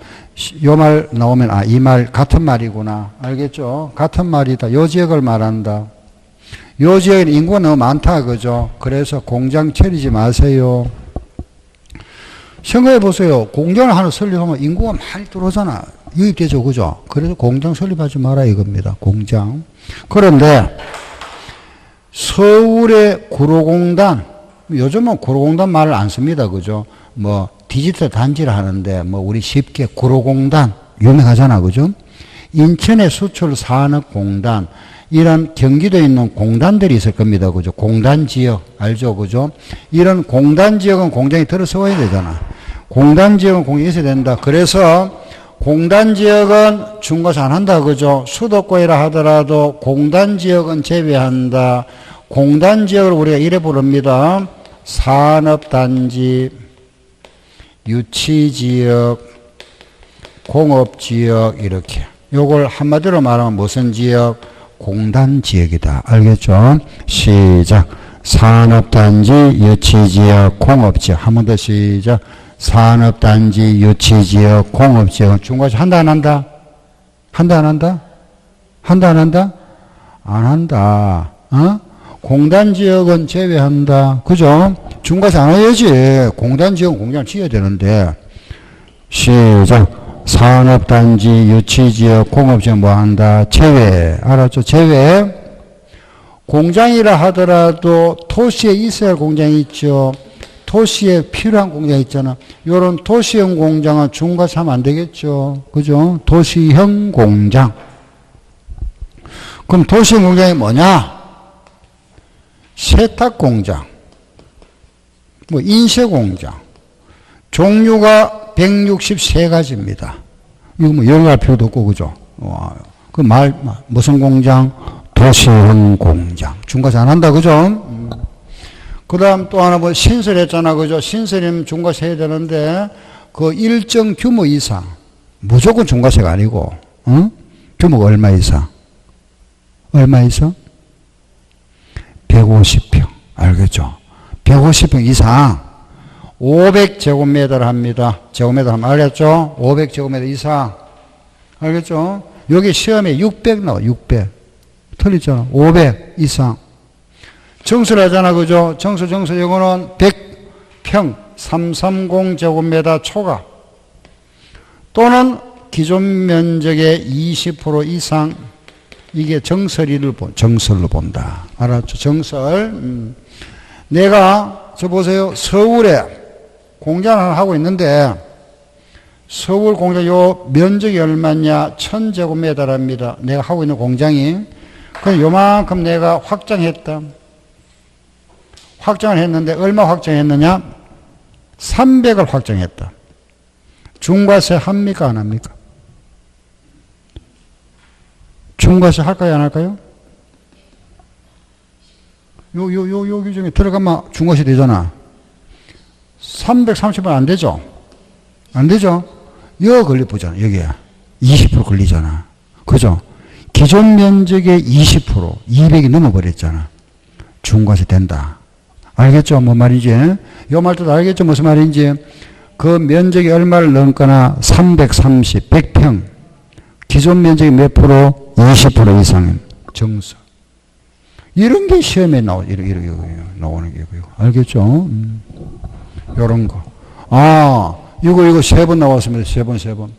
[SPEAKER 1] 요 말 나오면 이 말 같은 말이구나. 알겠죠? 같은 말이다. 요 지역을 말한다. 요 지역에 인구가 너무 많다. 그죠? 그래서 공장 차리지 마세요. 생각해 보세요. 공장을 하나 설립하면 인구가 많이 들어오잖아. 유입되죠. 그죠? 그래서 공장 설립하지 마라 이겁니다. 공장. 그런데 서울의 구로공단, 요즘은 구로공단 말을 안 씁니다. 그죠? 디지털 단지를 하는데 우리 쉽게 구로공단 유명하잖아. 그죠? 인천의 수출산업공단, 이런 경기도에 있는 공단들이 있을 겁니다. 그죠? 공단지역 알죠? 그죠? 이런 공단지역은 공장이 들어서야 되잖아. 공단지역은 공장이 있어야 된다. 그래서 공단지역은 중과시 안 한다. 그죠? 수도권이라 하더라도 공단지역은 제외한다. 공단지역을 우리가 이래 부릅니다. 산업단지, 유치지역, 공업지역 이렇게. 요걸 한마디로 말하면 무슨 지역? 공단지역이다. 알겠죠? 시작. 산업단지, 유치지역, 공업지역. 한 번 더 시작. 산업단지, 유치지역, 공업지역은 중과시 한다 안 한다? 한다 안 한다? 한다 안 한다? 안 한다. 공단지역은 제외한다. 그죠? 중과시 안 해야지. 공단지역은 공장을 지어야 되는데. 시작. 산업단지, 유치지역, 공업지역 뭐 한다? 제외. 알았죠? 제외. 공장이라 하더라도 도시에 있어야 할 공장이 있죠. 도시에 필요한 공장이 있잖아. 요런 도시형 공장은 중과세 하면 안 되겠죠. 그죠? 도시형 공장. 그럼 도시형 공장이 뭐냐? 세탁 공장, 뭐 인쇄 공장. 종류가 163가지입니다. 이거 뭐 열갈 필요도 없고, 그죠? 그 무슨 공장? 도시형 공장. 중과세 안 한다, 그죠? 그 다음 또 하나 뭐 신설했잖아, 그죠? 신설이면 중과세 해야 되는데, 그 일정 규모 이상. 무조건 중과세가 아니고, 응? 규모가 얼마 이상? 얼마 이상? 150평. 알겠죠? 150평 이상. 500제곱미터를 합니다. 제곱미터 하면 알겠죠? 500제곱미터 이상. 알겠죠? 여기 시험에 600 나와, 600. 틀리잖아. 500 이상. 정수를 하잖아, 그죠? 정수, 이거는 100평, 330제곱미터 초과. 또는 기존 면적의 20% 이상. 이게 정설로 본다. 알았죠? 정설. 내가, 저 보세요. 서울에 공장을 하나 하고 있는데, 서울 공장 요 면적이 얼마냐? 1000제곱미터랍니다. 내가 하고 있는 공장이. 그럼 요만큼 내가 확장했다. 확장을 했는데, 얼마 확장했느냐? 300을 확장했다. 중과세 합니까? 안 합니까? 중과세 할까요? 안 할까요? 요 규정에 들어가면 중과세 되잖아. 330원 안 되죠? 안 되죠? 여기 걸려보잖아, 여기에. 20% 걸리잖아. 그죠? 기존 면적의 20%, 200이 넘어버렸잖아. 중과세 된다. 알겠죠? 뭔 말인지? 요 말도 알겠죠? 무슨 말인지? 그 면적이 얼마를 넘거나 330, 100평. 기존 면적이 몇 프로? 20% 이상 정서. 이런 게 시험에 이렇게 나오는 게고요. 알겠죠? 요런 거. 이거 세 번 나왔습니다. 세 번.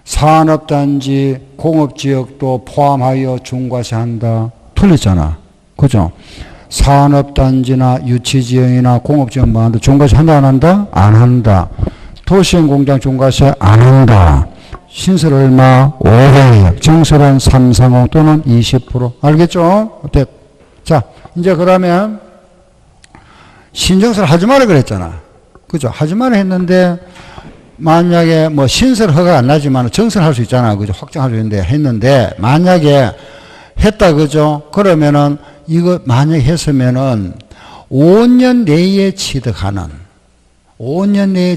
[SPEAKER 1] 산업단지, 공업지역도 포함하여 중과세 한다. 틀렸잖아. 그죠? 산업단지나 유치지역이나 공업지역 뭐 한다. 중과세 한다, 안 한다? 안 한다. 도시형 공장 중과세 안 한다. 신설 얼마? 500억. 정설은 330 또는 20%. 알겠죠? 자, 이제 그러면 신정설 하지 마라 그랬잖아. 그죠? 하지 마라 했는데 만약에 뭐 신설 허가 안 나지만 정설할 수 있잖아. 그죠? 확정할 수 있는데 했는데 만약에 했다. 그죠? 그러면은 이거 만약에 했으면은 5년 내에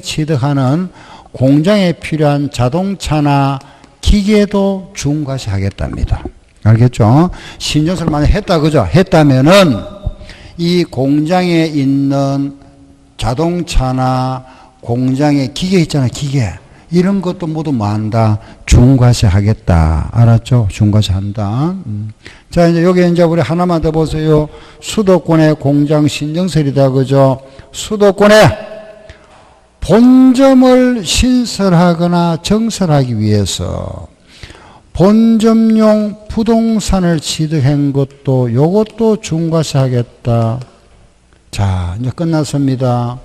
[SPEAKER 1] 취득하는 공장에 필요한 자동차나 기계도 중과세 하겠답니다. 알겠죠? 신정설 만약 했다, 그죠? 했다면은 이 공장에 있는 자동차나 공장에 기계 있잖아, 기계. 이런 것도 모두 뭐 한다? 중과세 하겠다. 알았죠? 중과세 한다. 자, 이제 여기 이제 우리 하나만 더 보세요. 수도권의 공장 신정설이다, 그죠? 수도권에 본점을 신설하거나 정설하기 위해서 본점용 부동산을 취득한 것도 요것도 중과세 하겠다. 자, 이제 끝났습니다.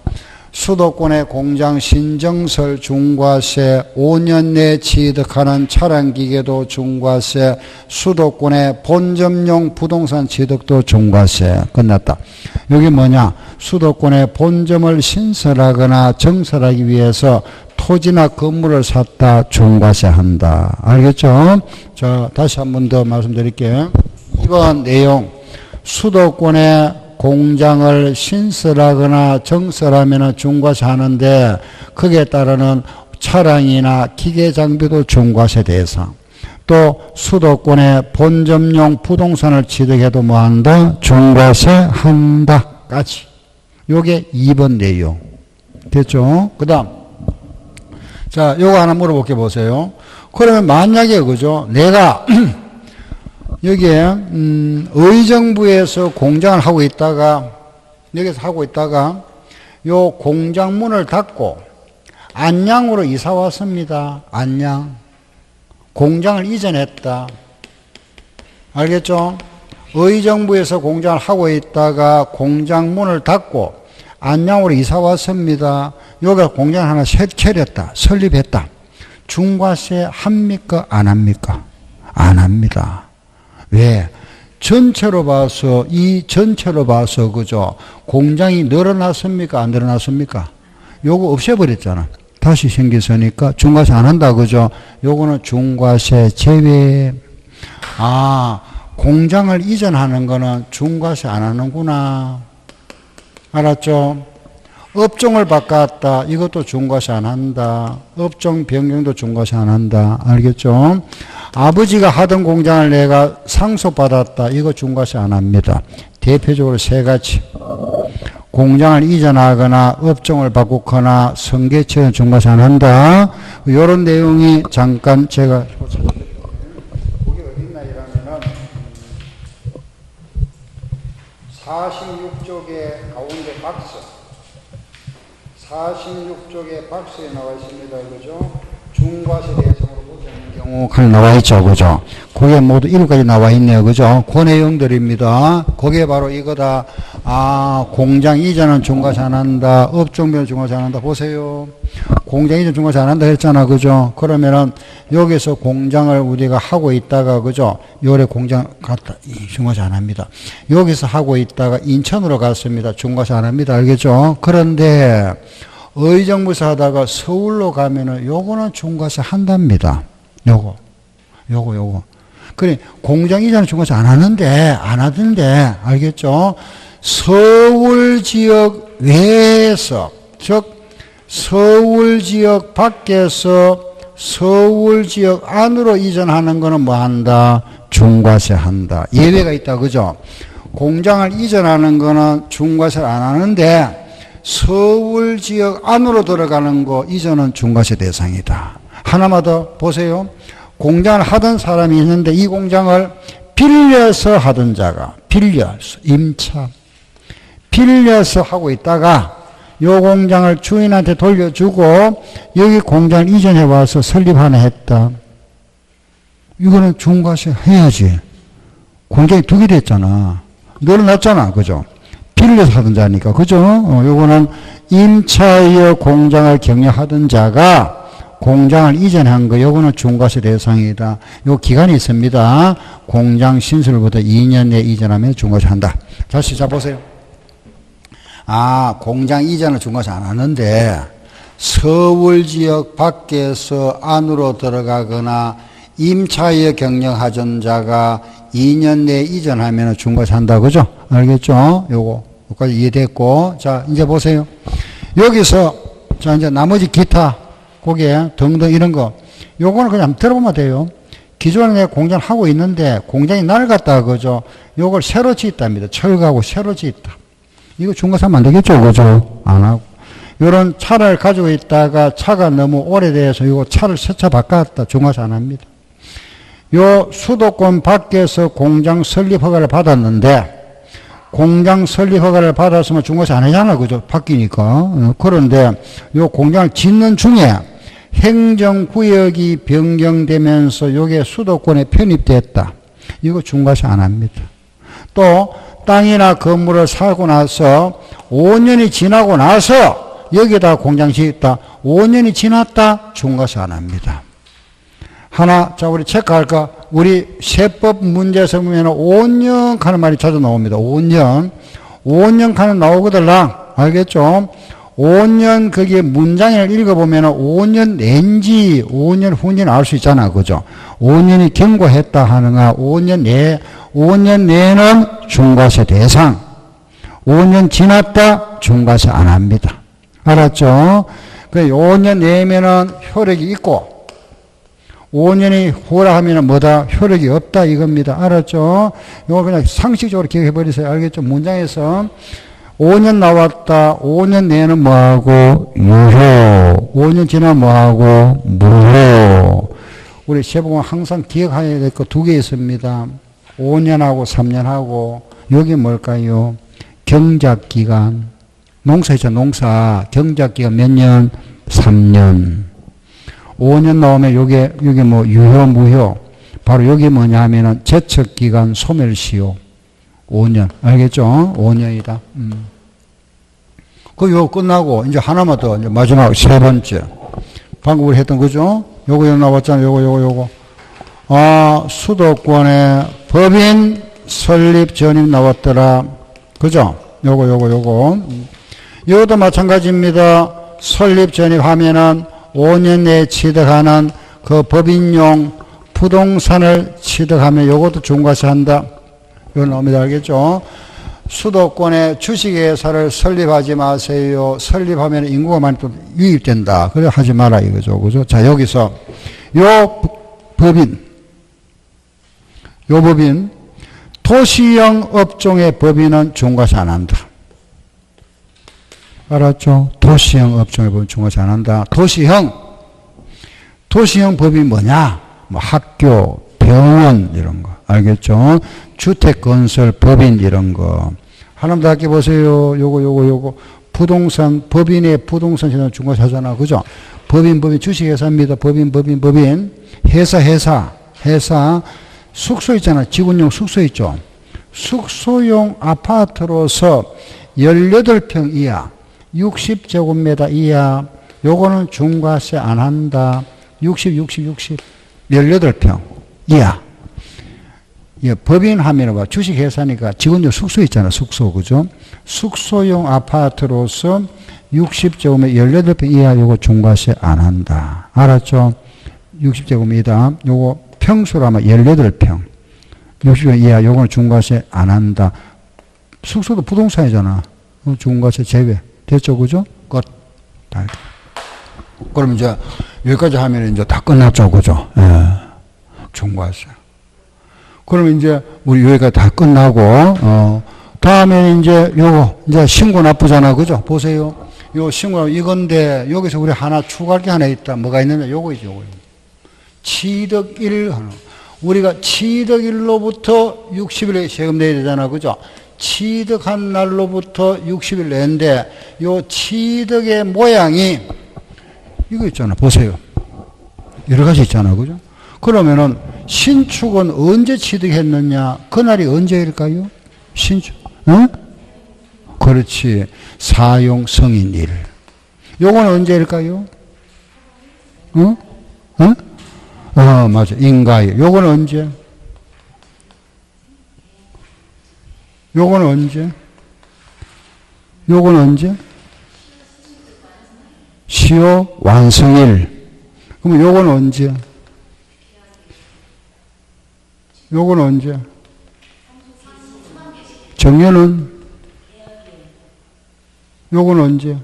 [SPEAKER 1] 수도권의 공장 신정설 중과세, 5년 내에 취득하는 차량기계도 중과세, 수도권의 본점용 부동산 취득도 중과세. 끝났다. 여기 뭐냐? 수도권의 본점을 신설하거나 정설하기 위해서 토지나 건물을 샀다. 중과세 한다. 알겠죠? 자, 다시 한 번 더 말씀드릴게요. 이번 내용, 수도권의 공장을 신설하거나 정설하면 중과세 하는데 거기에 따르는 차량이나 기계 장비도 중과세 대상. 또 수도권의 본점용 부동산을 취득해도 뭐 한다? 중과세 한다. 까지. 요게 2번 내용. 됐죠? 그 다음. 자, 요거 하나 물어볼게 보세요. 그러면 만약에, 그죠? 내가 여기에 의정부에서 공장을 하고 있다가 여기서 하고 있다가 요 공장 문을 닫고 안양으로 이사 왔습니다. 안양. 공장을 이전했다. 알겠죠? 의정부에서 공장을 하고 있다가 공장 문을 닫고 안양으로 이사 왔습니다. 여기가 공장 하나 차렸다. 설립했다. 중과세 합니까? 안 합니까? 안 합니다. 왜? 전체로 봐서, 그죠? 공장이 늘어났습니까? 안 늘어났습니까? 요거 없애버렸잖아. 다시 생겼으니까 중과세 안 한다. 그죠? 요거는 중과세 제외. 아, 공장을 이전하는 거는 중과세 안 하는구나. 알았죠? 업종을 바꿨다. 이것도 중과세 안 한다. 업종 변경도 중과세 안 한다. 알겠죠? 아버지가 하던 공장을 내가 상속받았다. 이거 중과세 안 합니다. 대표적으로 세 가지. 공장을 이전하거나 업종을 바꾸거나 성계처는 중과세 안 한다. 이런 내용이 잠깐 제가 거기 어딨나 이러면은 46쪽에 가운데 박스 46쪽에 박스에 나와 있습니다. 그죠? 중과세 대상으로 보지 않는 경우가 나와 있죠. 그죠? 그게 모두 1까지 나와 있네요. 그죠? 그 내용들입니다. 그게 바로 이거다. 아, 공장 이전은 중과세 안 한다. 업종별 중과세 안 한다. 보세요. 공장 이전 중과세 안 한다 했잖아. 그죠? 그러면은 여기서 공장을 우리가 하고 있다가, 그죠? 요래 공장 갔다. 중과세 안 합니다. 여기서 하고 있다가 인천으로 갔습니다. 중과세 안 합니다. 알겠죠? 그런데 의정부에서 하다가 서울로 가면은 요거는 중과세 한답니다. 요거. 그래, 공장 이전은 중과세 안 하던데, 알겠죠? 서울 지역 외에서, 즉, 서울 지역 밖에서 서울 지역 안으로 이전하는 거는 뭐 한다? 중과세 한다. 예외가 있다. 그죠? 공장을 이전하는 거는 중과세를 안 하는데, 서울 지역 안으로 들어가는 거 이전은 중과세 대상이다. 하나만 더 보세요. 공장을 하던 사람이 있는데 이 공장을 빌려서 하던 자가 빌려서 하고 있다가 요 공장을 주인한테 돌려주고 여기 공장을 이전해 와서 설립 하나 했다. 이거는 중과세 해야지. 공장이 두 개 됐잖아. 늘어났잖아. 그죠? 빌려서 하던 자니까. 그죠? 요거는 임차이어 공장을 경영하던 자가 공장을 이전한 거, 요거는 중과세 대상이다. 요 기간이 있습니다. 공장 신설부터 2년 내에 이전하면 중과세 한다. 다시 자 보세요. 아, 공장 이전을 중과세 안 하는데 서울 지역 밖에서 안으로 들어가거나 임차이어 경영하던 자가 2년 내에 이전하면 중과세 한다. 그죠? 알겠죠? 요거까지 이해됐고. 자, 이제 보세요. 여기서, 자, 이제 나머지 기타, 고개, 등등 이런 거. 요거는 그냥 들어보면 돼요. 기존에 내가 공장을 하고 있는데 공장이 낡았다. 그죠? 요걸 새로 짓답니다. 철거하고 새로 짓다. 이거 중과세 하면 안 되겠죠? 그죠? 안 하고. 요런 차를 가지고 있다가 차가 너무 오래돼서 요거 차를 새 차 바꿨다. 중과세 안 합니다. 요 수도권 밖에서 공장 설립 허가를 받았는데 공장 설립 허가를 받았으면 중과세 안 하잖아. 그죠? 바뀌니까. 그런데 요 공장을 짓는 중에 행정구역이 변경되면서 요게 수도권에 편입됐다. 이거 중과세 안 합니다. 또 땅이나 건물을 사고 나서 5년이 지나고 나서 여기다 공장 짓다. 5년이 지났다. 중과세 안 합니다. 하나, 자, 우리 체크할까? 우리 세법 문제에서 보면 5년 가는 말이 자주 나옵니다. 5년. 5년 가는 나오거들랑. 알겠죠? 5년 거기에 문장을 읽어보면 5년 낸지 5년 후인지는 알 수 있잖아. 그죠? 5년이 경과했다 하는가? 5년 내는 중과세 대상. 5년 지났다? 중과세 안 합니다. 알았죠? 그 5년 내면은 효력이 있고 5년이 후라 하면 뭐다? 효력이 없다 이겁니다. 알았죠? 이거 그냥 상식적으로 기억해 버리세요. 알겠죠? 문장에서 5년 나왔다. 5년 내는 뭐하고? 유효. 5년 지나면 뭐하고? 무효. 우리 세법은 항상 기억해야 될 거 두 개 있습니다. 5년하고 3년하고 여기 뭘까요? 경작기간. 농사 있죠. 농사. 경작기간 몇 년? 3년. 5년 나오면 요게 뭐 유효, 무효. 바로 여기 뭐냐 하면은 제척기간 소멸시효. 5년. 알겠죠? 5년이다. 요 끝나고 이제 하나만 더, 이제 마지막 세 번째. 방금 우리 했던 거죠? 요거 나왔잖아요. 요거. 수도권에 법인 설립 전입 나왔더라. 그죠? 요거. 요것도 마찬가지입니다. 설립 전입하면은 5년 내에 취득하는 그 법인용 부동산을 취득하면 요것도 중과세 한다. 이거 나옵니다. 알겠죠? 수도권에 주식회사를 설립하지 마세요. 설립하면 인구가 많이 또 유입된다. 그래 하지 마라 이거죠. 그죠? 자, 여기서 요 법인 도시형 업종의 법인은 중과세 안 한다. 알았죠? 도시형 업종의 법인 중과세 안 한다. 도시형 법인 뭐냐? 뭐 학교, 병원 이런 거. 알겠죠? 주택건설 법인 이런 거. 하나만 더 할게 보세요. 요거. 부동산, 법인의 부동산 시장 중과세 하잖아. 그죠? 법인, 주식회사입니다. 법인. 회사. 숙소 있잖아. 직원용 숙소 있죠? 숙소용 아파트로서 18평 이하, 60제곱미터 이하, 요거는 중과세 안 한다. 60. 18평 이하. 예, 법인 하면은 봐. 주식회사니까 직원용 숙소 있잖아. 숙소. 그죠? 숙소용 아파트로서 60제곱미터 18평 이하 요거 중과세 안 한다. 알았죠? 60제곱미터. 요거 평수로 하면 18평. 60평 이하 요거는 중과세 안 한다. 숙소도 부동산이잖아. 중과세 제외. 됐죠? 그죠? 끝. 그럼 이제 여기까지 하면 이제 다 끝났죠. 그죠? 예. 중과세. 그럼 이제 우리 여기가 다 끝나고, 다음에 이제 요거, 이제 신고 납부잖아. 그죠? 보세요. 요 신고 이건데, 여기서 우리 하나 추가할 게 하나 있다. 뭐가 있느냐? 요거이죠. 요거. 취득일 하나. 우리가 취득일로부터 60일에 세금 내야 되잖아. 그죠? 취득한 날로부터 60일 내는데, 요 취득의 모양이, 이거 있잖아. 보세요. 여러 가지 있잖아. 그죠? 그러면은, 신축은 언제 취득했느냐? 그날이 언제일까요? 신축. 응? 그렇지. 사용 승인일. 요건 언제일까요? 응? 응? 맞아. 인가일. 요건 언제? 요건 언제? 요건 언제? 시효 완성일. 그럼 요건 언제? 요건 언제? 정년은? 요건 언제?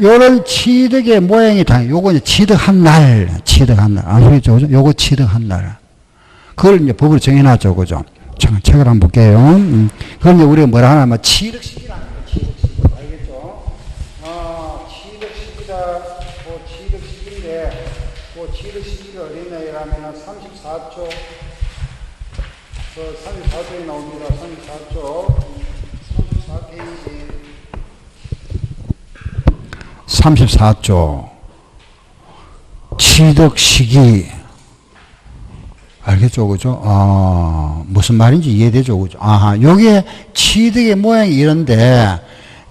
[SPEAKER 1] 요런 취득의 모양이 다, 요거 이제 취득한 날. 아시겠죠? 요거 취득한 날. 그걸 이제 법으로 정해놨죠. 그죠? 잠깐 책을 한번 볼게요. 그럼 이제 우리가 뭐라 하냐면 취득시기라는 거예요. 취득시기. 알겠죠? 취득시기다. 취득시기인데, 취득시기가 어딨냐, 이러면은 34조. 34조에 나옵니다. 34조. 34페이지. 34조. 취득시기. 알겠죠? 그죠? 무슨 말인지 이해되죠? 그죠? 요게 취득의 모양이 이런데,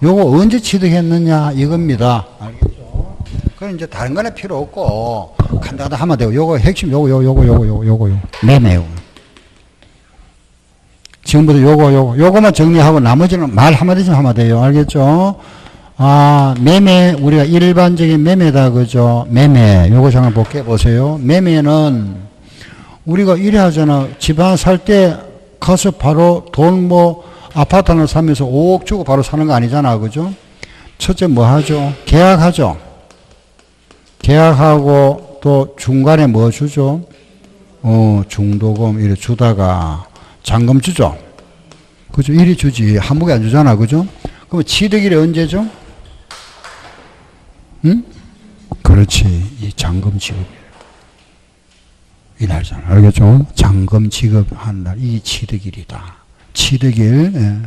[SPEAKER 1] 요거 언제 취득했느냐, 이겁니다. 알겠죠? 그럼 이제 다른 거는 필요 없고, 간단하다 하면 되고, 요거 핵심, 요거. 매매. 지금부터 요거만 정리하고, 나머지는 말 한마디씩 하면 돼요. 알겠죠? 매매, 우리가 일반적인 매매다, 그죠? 매매. 요거 잠깐 보세요. 매매는, 우리가 이래 하잖아. 집 하나 살 때 가서 바로 돈 아파트 하나 사면서 5억 주고 바로 사는 거 아니잖아. 그죠? 첫째 뭐 하죠? 계약하죠. 계약하고 또 중간에 뭐 주죠? 중도금 이래 주다가 잔금 주죠. 그죠? 이리 주지. 한목에 안 주잖아. 그죠? 그럼 취득일이 언제죠? 응? 그렇지. 이 잔금 지급. 이날잖아. 알겠죠? 잔금 지급한 날, 이 취득일이다. 취득일. 예.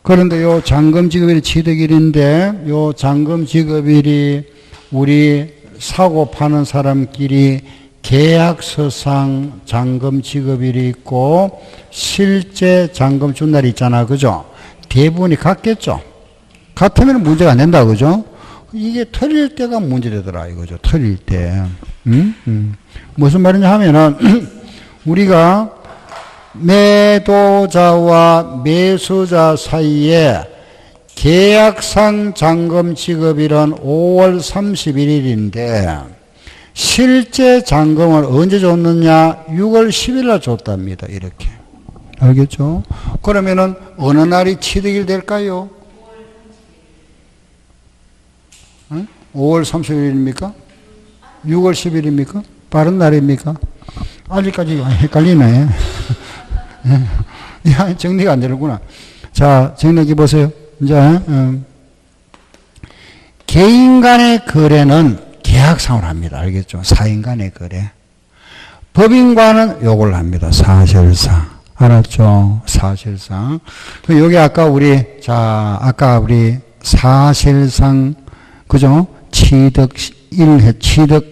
[SPEAKER 1] 그런데 요 잔금 지급일이 취득일인데 요 잔금 지급일이 우리 사고 파는 사람끼리 계약서상 잔금 지급일이 있고 실제 잔금 준 날이 있잖아. 그죠? 대부분이 같겠죠? 같으면 문제가 안 된다. 그죠? 이게 틀릴 때가 문제되더라. 이거죠. 틀릴 때. 무슨 말이냐 하면은 우리가 매도자와 매수자 사이에 계약상 잔금 지급일은 5월 31일인데 실제 잔금을 언제 줬느냐? 6월 10일 날 줬답니다. 이렇게. 알겠죠? 그러면은 어느 날이 취득일 될까요? 5월 30일입니까? 6월 10일입니까? 빠른 날입니까? 아직까지 헷갈리네. 야, 정리가 안 되는구나. 자, 정리해 보세요. 이제, 개인 간의 거래는 계약상으로 합니다. 알겠죠? 사인 간의 거래. 법인과는 요걸 합니다. 사실상. 알았죠? 사실상. 여기 아까 우리 사실상, 그죠? 취득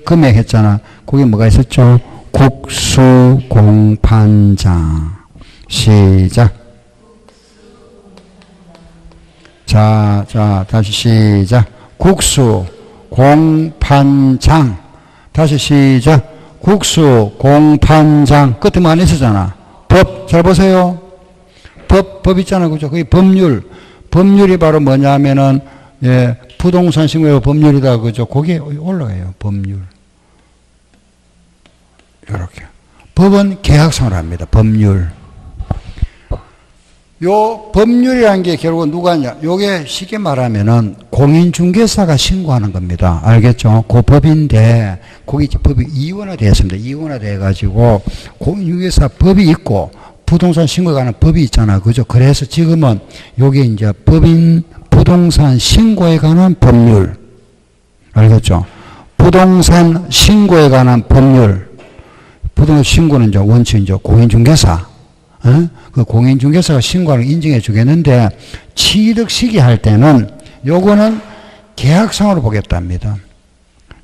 [SPEAKER 1] 금액 했잖아. 거기 뭐가 있었죠? 국수공판장. 시작. 자, 다시 시작. 국수공판장. 다시 시작. 국수공판장. 끝에 뭐 안 있었잖아. 법. 잘 보세요. 법 있잖아. 그죠? 그게 법률. 법률이 바로 뭐냐 하면은, 예, 부동산 신고의 법률이다. 그죠? 거기에 올라가요. 법률. 이렇게. 법은 계약상으로 합니다. 법률. 요 법률이라는 게 결국은 누가 하냐? 요게 쉽게 말하면은 공인중개사가 신고하는 겁니다. 알겠죠? 그 법인데, 거기 법이 이원화되어 있습니다. 이원화되어 가지고 공인중개사 법이 있고 부동산 신고에 관한 법이 있잖아. 그죠? 그래서 지금은 요게 이제 부동산 신고에 관한 법률. 알겠죠? 부동산 신고에 관한 법률. 부동산 신고는 이제 원칙 이제 공인중개사. 그 공인중개사가 신고를 인정해 주겠는데 취득 시기 할 때는 요거는 계약상으로 보겠답니다.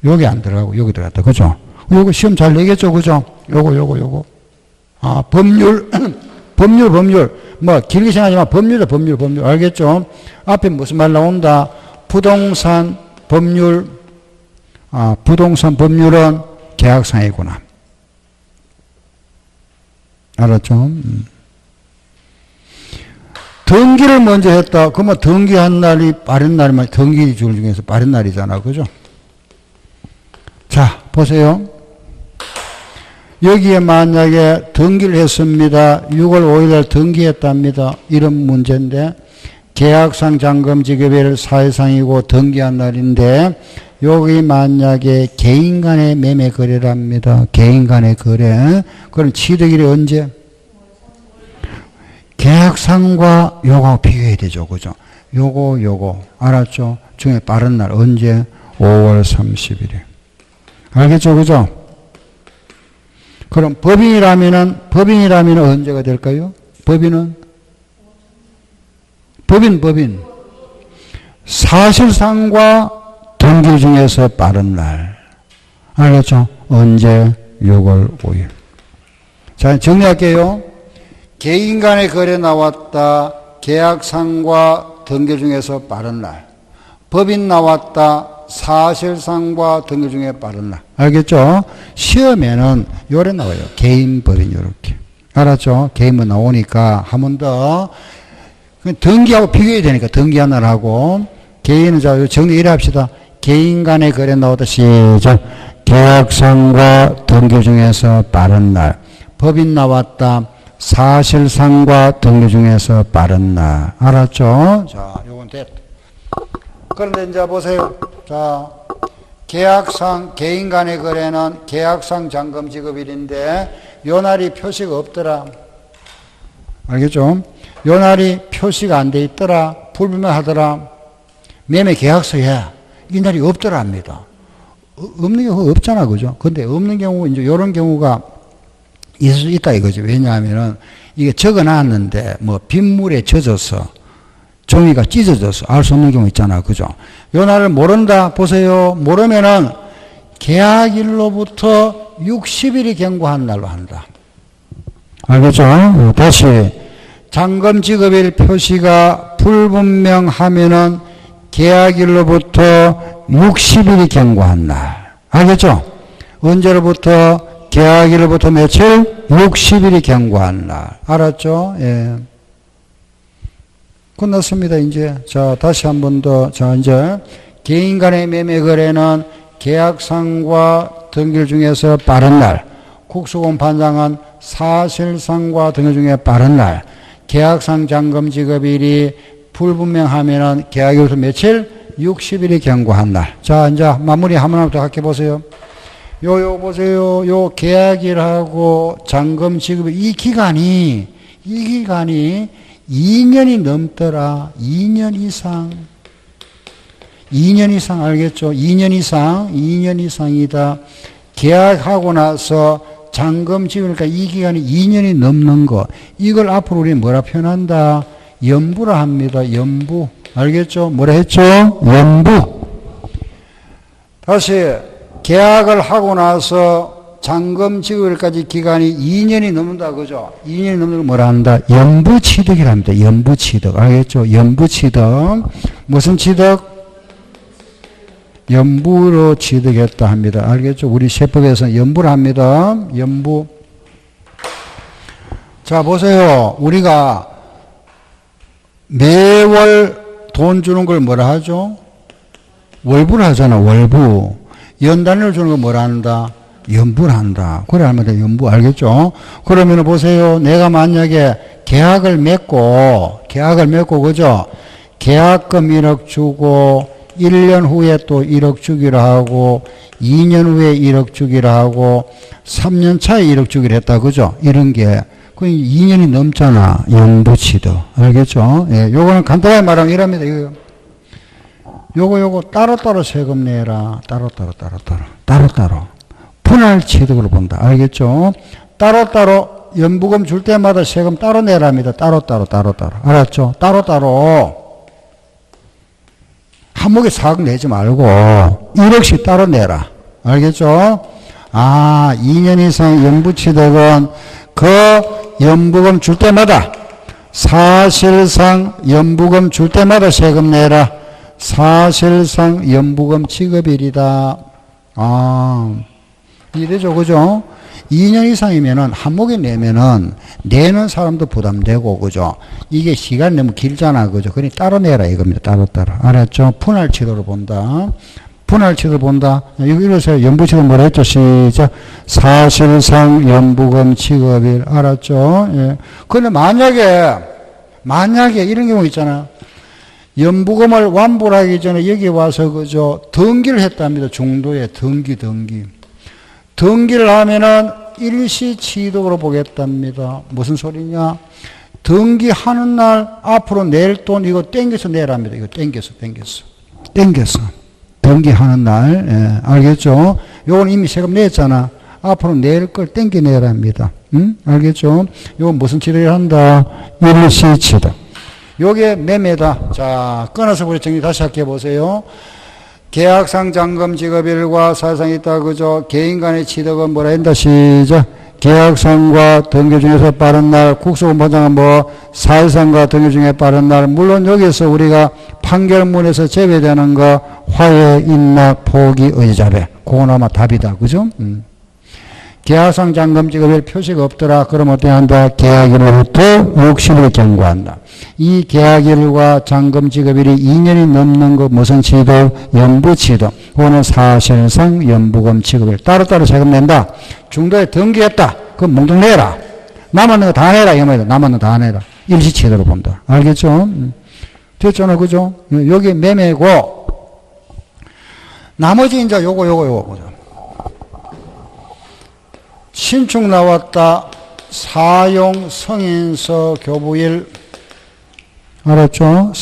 [SPEAKER 1] 여기 안 들어가고 여기 들어갔다. 그죠? 요거 시험 잘 내겠죠? 그죠? 요거. 아, 법률. 법률. 뭐, 길게 생각하지만 법률. 알겠죠? 앞에 무슨 말 나온다? 부동산 법률. 아, 부동산 법률은 계약상이구나. 알았죠? 등기를 먼저 했다. 그러면 등기한 날이 빠른 날이면 등기 줄 중에서 빠른 날이잖아. 그죠? 자, 보세요. 여기에 만약에 등기를 했습니다. 6월 5일 날 등기했답니다. 이런 문제인데 계약상 잔금 지급일 사회상이고 등기한 날인데 여기 만약에 개인 간의 매매 거래랍니다. 개인 간의 거래. 그럼 취득일이 언제? 계약상과 요거 비교해야 되죠. 그죠? 요거. 알았죠? 중에 빠른 날 언제? 5월 30일에. 알겠죠? 그죠? 그럼 법인이라면은 언제가 될까요? 법인. 사실상과 등기 중에서 빠른 날. 알겠죠? 언제? 6월 5일. 자, 정리할게요. 개인 간의 거래 나왔다. 계약상과 등기 중에서 빠른 날. 법인 나왔다. 사실상과 등기 중에 빠른 날. 알겠죠? 시험에는 요래 나와요. 개인, 법인 요렇게. 알았죠? 개인만 나오니까 한 번 더. 등기하고 비교해야 되니까 등기한 날하고 개인은 자 정리 이래 합시다. 개인 간의 거래 나오다. 시작. 계약상과 등기 중에서 빠른 날. 법인 나왔다. 사실상과 등기 중에서 빠른 날. 알았죠? 자, 요건 됐다. 그런데 이제 보세요. 자, 계약상, 개인 간의 거래는 계약상 잔금 지급일인데, 요 날이 표시가 없더라. 알겠죠? 요 날이 표시가 안 돼 있더라. 불분명하더라. 매매 계약서에 이 날이 없더라 합니다. 없는 경우가 없잖아. 그죠? 근데 없는 경우, 이제 요런 경우가 있을 수 있다 이거죠. 왜냐하면은 이게 적어 놨는데 뭐 빗물에 젖어서 종이가 찢어져서 알 수 없는 경우 있잖아. 그죠? 요 날을 모른다. 보세요. 모르면은 계약일로부터 60일이 경과한 날로 한다. 알겠죠? 다시 잔금 지급일 표시가 불분명하면은 계약일로부터 60일이 경과한 날. 알겠죠? 언제로부터? 계약일로부터 며칠? 60일이 경과한 날. 알았죠? 예. 끝났습니다, 이제. 자, 다시 한 번 더. 자, 이제 개인 간의 매매 거래는 계약상과 등기 중에서 빠른 날, 국수공 판정한 사실상과 등기 중에 빠른 날, 계약상 잔금 지급일이 불분명하면은 계약일로부터 며칠? 60일이 경과한 날. 자, 이제 마무리 한번부터 할게 보세요. 요 보세요. 요 계약일하고 잔금 지급일 이 기간이 2년이 넘더라. 2년 이상 알겠죠? 2년 이상이다. 계약하고 나서 잔금 지급이니까 이 기간이 2년이 넘는 거. 이걸 앞으로 우리 뭐라 표현한다? 연부라 합니다. 연부. 알겠죠? 뭐라 했죠? 연부. 다시 계약을 하고 나서 잔금 지급일까지 기간이 2년이 넘는다. 그죠? 2년이 넘는 걸 뭐라 한다? 연부취득이랍니다. 연부취득. 알겠죠? 연부취득. 무슨 취득? 연부로 취득했다 합니다. 알겠죠? 우리 세법에서는 연부를 합니다. 연부. 자, 보세요. 우리가 매월 돈 주는 걸 뭐라 하죠? 월부를 하잖아. 월부. 연단위로 주는 거 뭐라 한다? 연부를 한다. 그래 하면 돼. 연부. 알겠죠? 그러면 보세요. 내가 만약에 계약을 맺고 그죠? 계약금 1억 주고 1년 후에 또 1억 주기로 하고 2년 후에 1억 주기로 하고 3년 차에 1억 주기로 했다. 그죠? 이런 게 그 2년이 넘잖아. 연부치도. 알겠죠? 예, 요거는 간단하게 말하면 이랍니다. 요거 따로따로 세금 내라. 따로따로. 분할 취득으로 본다. 알겠죠? 따로따로 연부금 줄 때마다 세금 따로 내랍니다. 따로따로. 알았죠? 따로따로. 한목에 4억 내지 말고 1억씩 따로 내라. 알겠죠? 2년 이상 연부취득은 그 연부금 줄 때마다 사실상 연부금 줄 때마다 세금 내라. 사실상 연부금 지급일이다. 이래죠. 그죠? 2년 이상이면은 한목에 내면은 내는 사람도 부담되고, 그죠? 이게 시간이 너무 길잖아. 그죠? 그러니 따로 내라 이겁니다. 따로. 알았죠? 분할치도로 본다. 이러세요. 연부치도 뭐라 했죠? 시작. 사실상 연부금 지급일. 알았죠? 예. 근데 만약에 이런 경우 있잖아. 연부금을 완불하기 전에 여기 와서 그죠? 등기를 했답니다. 중도에 등기. 등기를 하면은 일시취득으로 보겠답니다. 무슨 소리냐? 등기하는 날 앞으로 낼 돈 이거 땡겨서 내랍니다. 이거 땡겨서. 등기하는 날. 예, 알겠죠? 요건 이미 세금 냈잖아. 앞으로 낼 걸 땡겨 내랍니다. 알겠죠? 요건 무슨 취득을 한다? 일시취득. 요게 매매다. 자, 끊어서 우리 정리 다시 할게 보세요. 계약상 잔금 지급일과 사실상 있다. 그죠? 개인 간의 취득은 뭐라 한다. 시작. 계약상과 등기 중에서 빠른 날, 국수금 보장은 사실상과 등기 중에 빠른 날. 물론 여기서 우리가 판결문에서 제외되는 거, 화해, 인락, 포기, 의자배. 그건 아마 답이다. 그죠? 계약상 잔금 지급일 표시가 없더라. 그럼 어떻게 한다? 계약일로부터 60일 경과한다. 이 계약일과 잔금 지급일이 2년이 넘는 거 무슨 취득? 연부취득. 그거는 사실상 연부금 지급일. 따로따로 세금 낸다. 중도에 등기했다. 그럼 몽둥 내라. 남았는 거 다 내라. 이 말이다. 남았는 거 다 내라. 일시취득으로 본다. 알겠죠? 됐잖아. 그죠? 여기 매매고 나머지 이제 요거 보자. 신축 나왔다. 사용 승인서 교부일. 알았죠?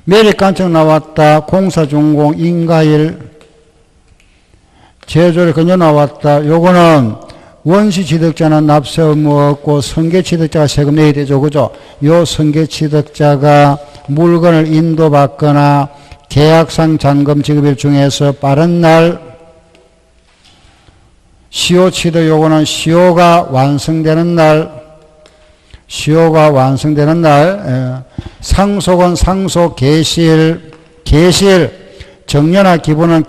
[SPEAKER 1] 매립간청 나왔다. 공사준공 인가일. 제조를 건져 나왔다. 요거는 원시 취득자는 납세 의무 없고 선계 취득자가 세금 내야 되죠. 그죠? 요 선계 취득자가 물건을 인도받거나 계약상 잔금 지급일 중에서 빠른 날 시효 취득 요거는 시효가 완성되는 날 상속은 상속 개시일 정년화 기본은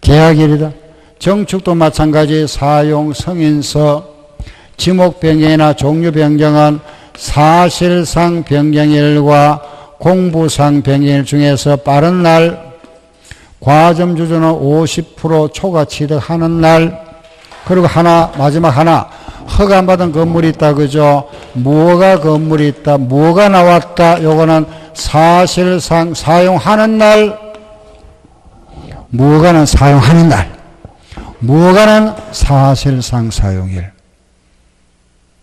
[SPEAKER 1] 계약일이다. 정축도 마찬가지 사용 승인서 지목 변경이나 종류 변경은 사실상 변경일과 공부상 변경일 중에서 빠른 날 과점 주주는 50% 초과 취득하는 날 그리고 마지막 하나 허가받은 건물이 있다 그죠? 뭐가 건물이 있다 뭐가 나왔다 요거는 사실상 사용하는 날 뭐가는 사용하는 날 뭐가는 사실상 사용일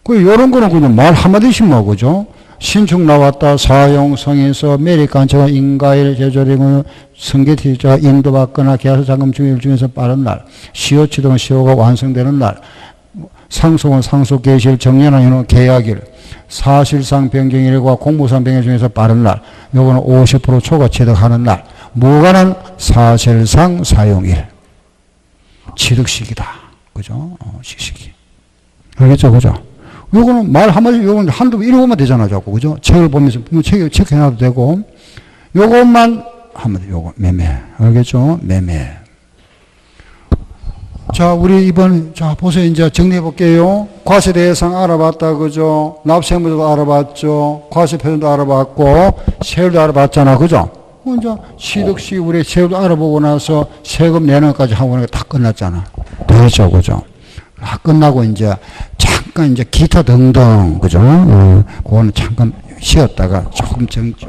[SPEAKER 1] 요런 거는 그냥 말 한마디씩만 그죠? 신축 나왔다 사용 승인서 매립관청과 인가일 제조리는 승계취득자가 인도받거나 계약서 잔금 중일 중에서 빠른 날 시효 취득은 시효가 완성되는 날 상속은 상속 개시일 정년화는 계약일 사실상 변경일과 공무상 변경 중에서 빠른 날 요거는 50% 초과 취득하는 날 뭐가는 사실상 사용일 취득시기다 그죠? 시기 알겠죠 그죠? 요거는 말 한마디 요거는 한두 번 읽어보면 되잖아 자꾸 그죠? 책을 보면서 책 체크해놔도 되고 요것만 한마디 요거 매매 알겠죠? 매매 자 우리 이번 자 보세요 이제 정리해 볼게요. 과세 대상 알아봤다 그죠? 납세 의무도 알아봤죠. 과세 표준도 알아봤고 세율도 알아봤잖아 그죠? 이제 취득시 우리 세율도 알아보고 나서 세금 내는 것까지 하고 나니까 다 끝났잖아. 됐죠 그죠? 다 끝나고 이제 잠깐 이제 기타 등등 그죠? 그거는 잠깐 쉬었다가 조금 정지.